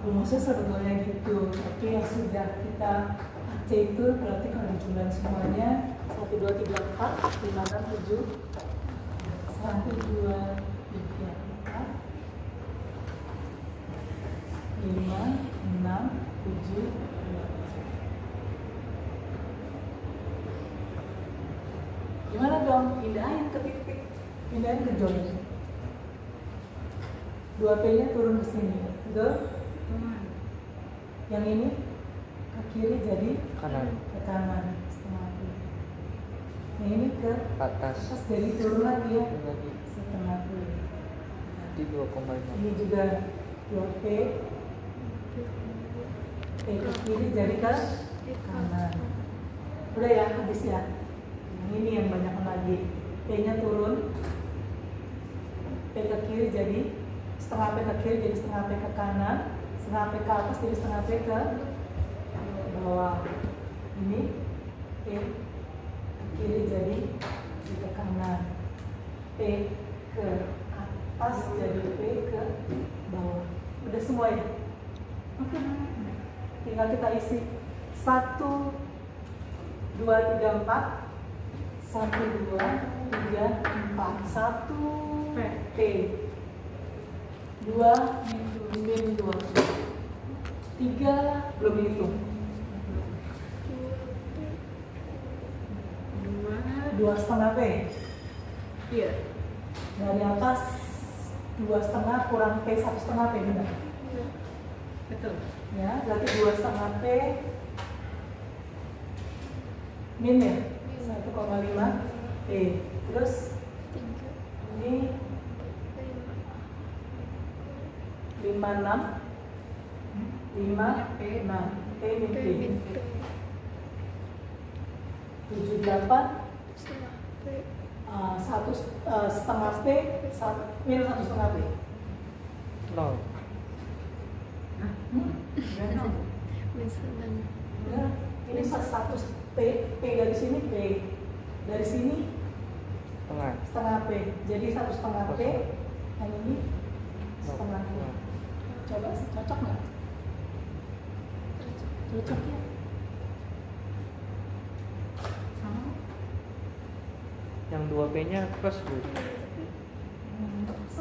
Rumusnya sebetulnya gitu, tapi yang sudah kita AC itu berarti kalau dijumlahin semuanya 1, 2, 3, 4, 5, 6, 7 1, 2, 3, 4 5, 6, 7, 2. Gimana dong? Pindahin ke titik, pindahin ke join. 2P-nya turun ke sini, betul? Yang ini ke kiri jadi Kanan. ke kanan setengah P. Yang ini ke Atas. atas jadi turun lagi ya Lagi. setengah P. Di 2,5. Ini juga 2P. P ke kiri jadi ke kanan. Udah ya, habis ya. Yang ini yang banyak lagi. P-nya turun. P ke kiri jadi setengah P ke kiri jadi setengah P ke kanan. Setengah P ke atas jadi setengah P ke bawah. Ini P ke kiri jadi ke kanan. P ke atas jadi P ke bawah. Udah semua ya? Oke. Tinggal kita isi 1, 2, 3, 4 1, 2, 3, 4 1 P 2 min 2 3 belum hitung 2 setengah P. Iya. Dari atas 2 setengah kurang P 1 setengah P, benar? Betul. Ya, berarti 2 setengah P min ya 1,5 P. Terus ini 56 5 P 6 P min P 78 1 setengah P minus 1 setengah P. Nol. Ya, ini 1 P dari sini P dari sini setengah P jadi 1 setengah P yang ini setengah P. Coba cocok nggak? Cocok ya? Sama? Yang 2P-nya plus Bu.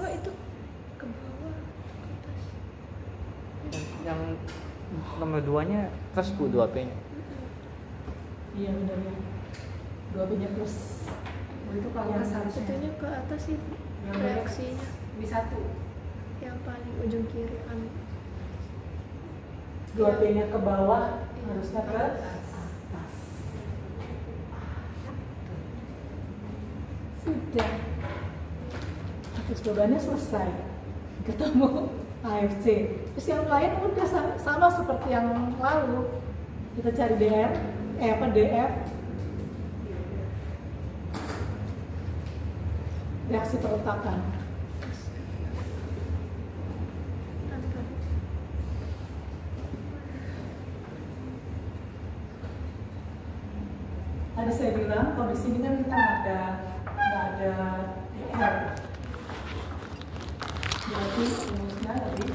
Oh itu ke bawah, ke atas. Yang nomor 2-nya plus Bu 2P-nya. Iya benar ya. 2P-nya plus. Itu kalau Yang harusnya. Itunya ke atas itu Yang reaksinya di 1. yang paling ujung kiri kan. 2P-nya ke bawah harusnya ke atas. Sudah. Terus jawabannya selesai. Ketemu AFC. Terus yang lain udah sama seperti yang lalu. Kita cari DF. reaksi perletakan. Tadi saya bilang kalau di sini kan kita nggak ada DR, jadi rumusnya lebih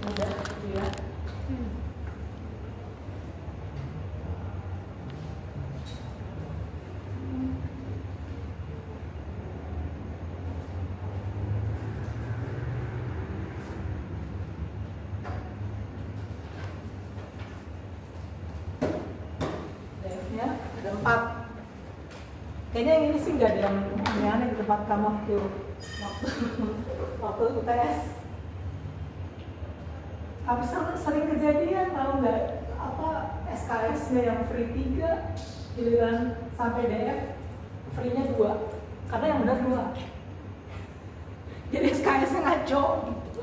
mudah gitu ya. DF-nya ada 4. Kayaknya yang ini sih nggak ada yang aneh di tempat kamu waktu UTS. Tapi sering kejadian tahu nggak, apa SKS-nya yang free 3, giliran sampai DF free-nya 2, karena yang benar 2. Jadi SKS-nya ngaco gitu.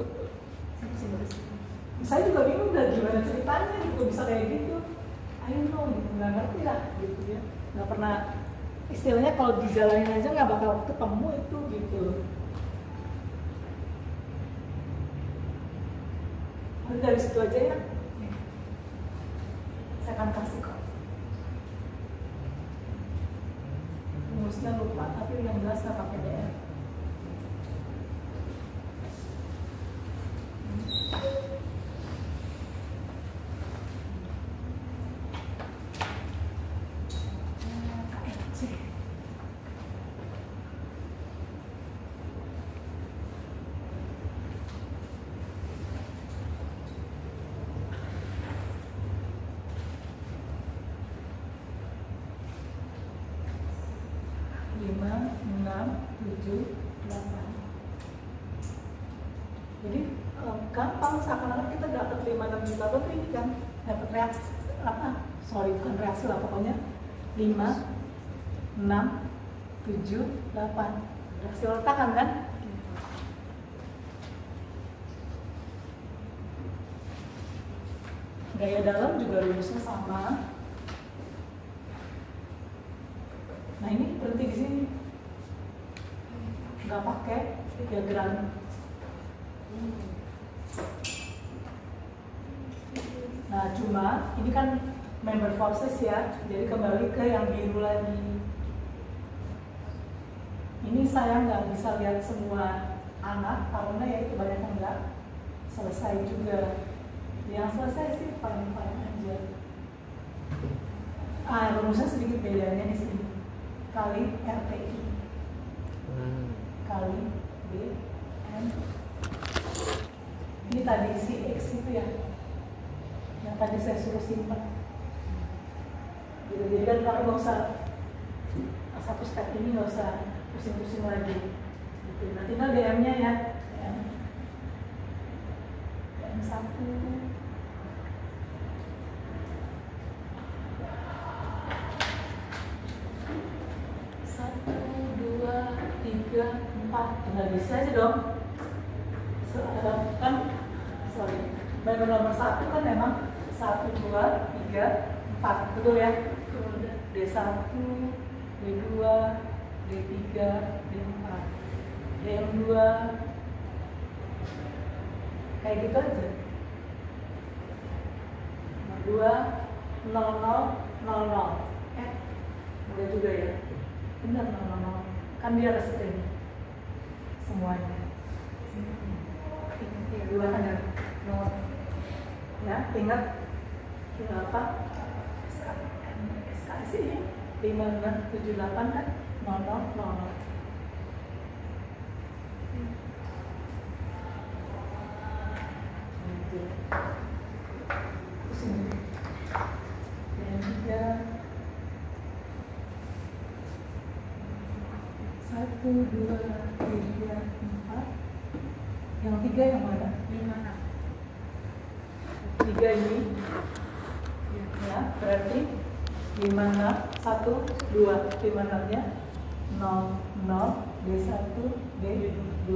Saya juga bingung dah gimana ceritanya gitu bisa kayak gitu. Ayo dong, gitu. Nggak ngerti lah gitu ya. Nggak pernah, istilahnya kalau dijalanin aja nggak bakal ketemu itu gitu. Udah dari situ aja ya. Saya akan kasih kok. Rumusnya lupa, tapi yang jelas nggak pakai DR. Jadi gampang, seakan-akan kita dapat 5-6 juta lebih ini kan, dapat reaksi bukan reaksi lah pokoknya 5, 6, 7, 8 reaksi letakan kan. Gaya dalam juga rumusnya sama. Nah ini berhenti di sini, nggak pakai diagram. Nah cuma ini kan member forces ya, jadi kembali ke yang biru lagi. Ini saya nggak bisa lihat semua anak karena ya itu banyak yang nggak selesai juga. Yang selesai sih fine aja. Rumusnya sedikit bedanya di sini. Kali RTI kali BN. Ini tadi si X itu ya, yang tadi saya suruh simpan. Jadi kan kalau nggak usah satu step ini nggak usah pusing-pusing lagi. Gitu. Nah tinggal DM-nya ya. DM 1. 3, 4, tinggal diisi aja dong. Kan, member nomor 1 kan memang 1, 2, 3, 4, betul ya? D1, D2, D3, D4, DM2, kayak gitu aja. Nomor 2, 0, 0, 0, 0. Udah juga ya? Benar 0, 0. Kan dia restrain semuanya. Dua kan ya, nomor ya, ingat apa? SKS ini 5678 kan 0000. Terus ini yang 3 1, 2, 3, 4. Yang 3 yang mana? 5, 3 ini ya, berarti 5, 1, 2, 5 nya 0, 0, D1, D2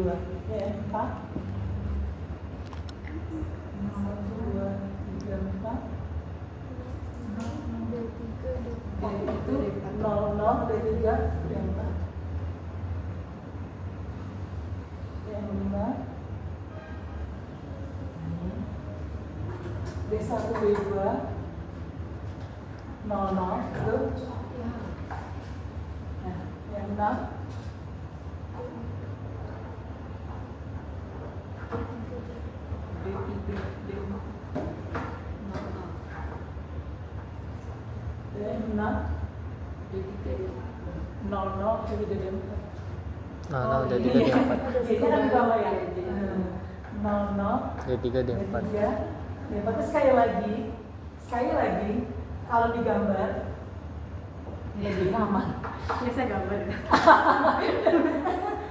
ya, 4 1, 2, 3, 4 itu 0, 0, D3, D4. yang 5 B1 B2 00 itu. Nah, yang 6 00 jadi D4. Nah, udah 3 D4. Jadi kan di bawah ya. 00 D3 D4. D4 sekali lagi kalau digambar ya jadi aman. Ini saya gambar ya.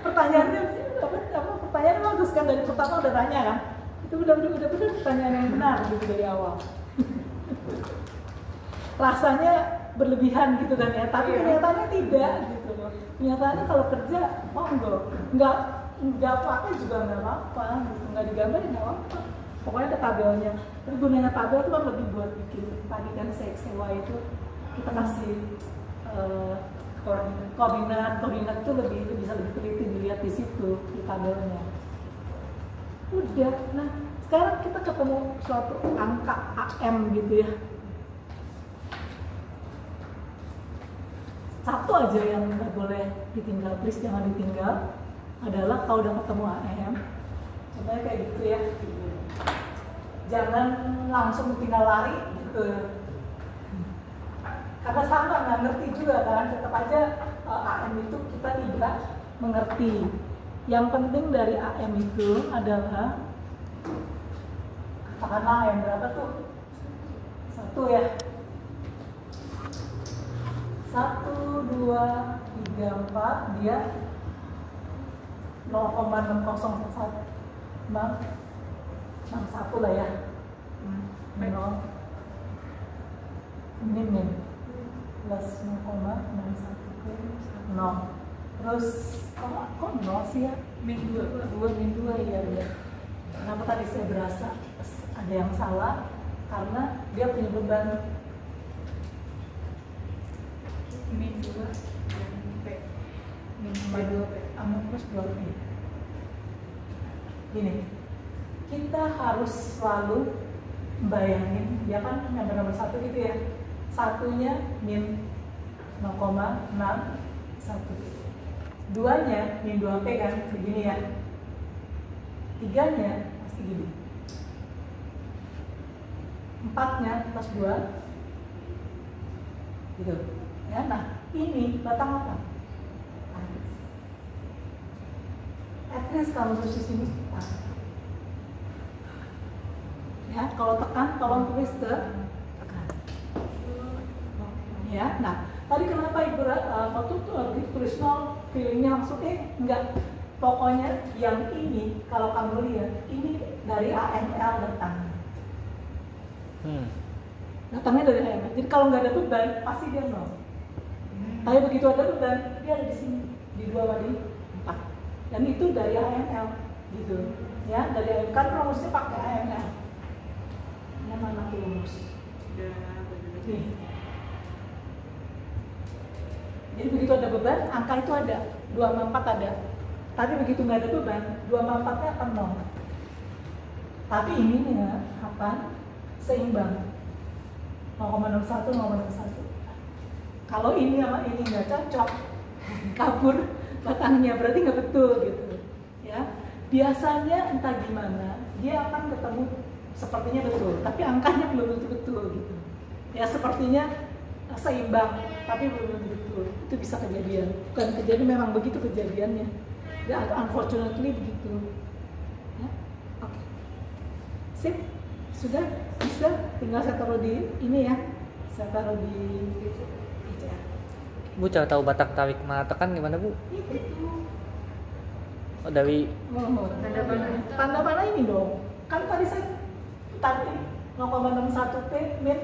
Pertanyaannya pertanyaan bagus kan, dari pertama udah tanya kan, itu udah benar pertanyaan yang benar gitu dari awal. Rasanya berlebihan gitu kan ya, tapi kenyataannya tidak gitu loh. Kenyataannya kalau kerja monggo, nggak pakai juga nggak apa-apa, gitu. Nggak digambar nggak apa-apa. Pokoknya ada tabelnya. Tapi gunanya tabel itu kan lebih buat bikin tadi kan sewa itu kita kasih koordinat itu bisa lebih teliti dilihat di situ di tabelnya. Udah, nah sekarang kita ketemu suatu angka AM gitu ya. Satu aja yang nggak boleh ditinggal, please jangan ditinggal, adalah kalau udah ketemu AM, contohnya kayak gitu ya, jangan langsung tinggal lari gitu. Karena sama nggak ngerti juga kan, tetap aja AM itu kita tidak mengerti. Yang penting dari AM itu adalah katakanlah AM berapa tuh? 1 ya. 1, 2, 3, 4 dia 0,6061 lah ya. 0 ini plus 0,61 terus kok 0 sih ya? Min 2. Min 2 ya. Kenapa tadi saya berasa ada yang salah? Karena dia punya beban Min 2 dan P. Min 2 P plus 2 P. Gini, kita harus selalu bayangin, ya kan yang nomor 1 gitu ya, satunya min 0,61, duanya min 2P kan, begini ya, tiganya pasti gini, 4-nya plus 2 gitu ya. Nah ini batang apa? At least kalau terus di sini ya, kalau tekan tolong tulis tekan ya. Nah tadi kenapa ibu waktu tulis 0 feelingnya langsung enggak, pokoknya yang ini kalau kamu lihat ini dari AML datangnya datangnya dari AML, jadi kalau nggak ada beban pasti dia 0. Tapi begitu ada beban dia ada di sini di 2 sama di 4, dan itu dari AML gitu ya, dari AML kan rumusnya pakai AML. Yang mana rumus? Nih. Jadi begitu ada beban, angka itu ada, 2 sama 4 ada. Tapi begitu nggak ada beban, 2 sama 4-nya akan 0. Tapi ininya apa? Seimbang. 0,61, 0,61. Kalau ini sama ini nggak cocok, kabur batangnya, berarti nggak betul gitu. Ya, biasanya entah gimana, dia akan ketemu sepertinya betul, tapi angkanya belum tentu betul gitu. Ya sepertinya seimbang, tapi belum tentu betul. Itu bisa kejadian, bukan kejadian, memang begitu kejadiannya. Ya, unfortunately begitu. Ya, oke. Sip, sudah bisa. Tinggal saya taruh di ini ya, saya taruh di BCA. Bu, cara tahu batang tarik mana tekan gimana Bu? Itu. Oh, dari Tanda mana ini dong? Kan tadi saya tadi 0,61 P min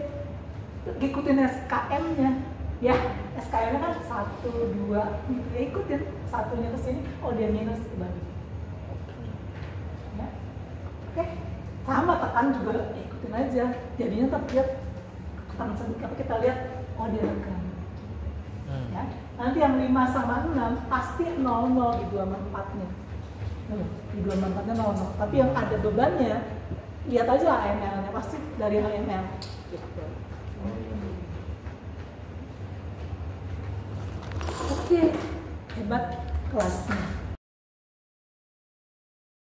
ikutin SKM-nya ya, SKM-nya kan 1, 2 gitu ya, ikutin satunya ke sini, oh dia minus balik ya. Oke, sama tekan juga ikutin aja, jadinya terlihat tekan sedikit, kita lihat oh dia tekan ya. Nanti yang 5 sama 6 pasti 0, 0 di 2 sama 4 nya. Tujuan manfaatnya 0. Tapi yang ada bebannya, lihat aja AML-nya, pasti dari AML. Gitu. Oke, hebat kelasnya.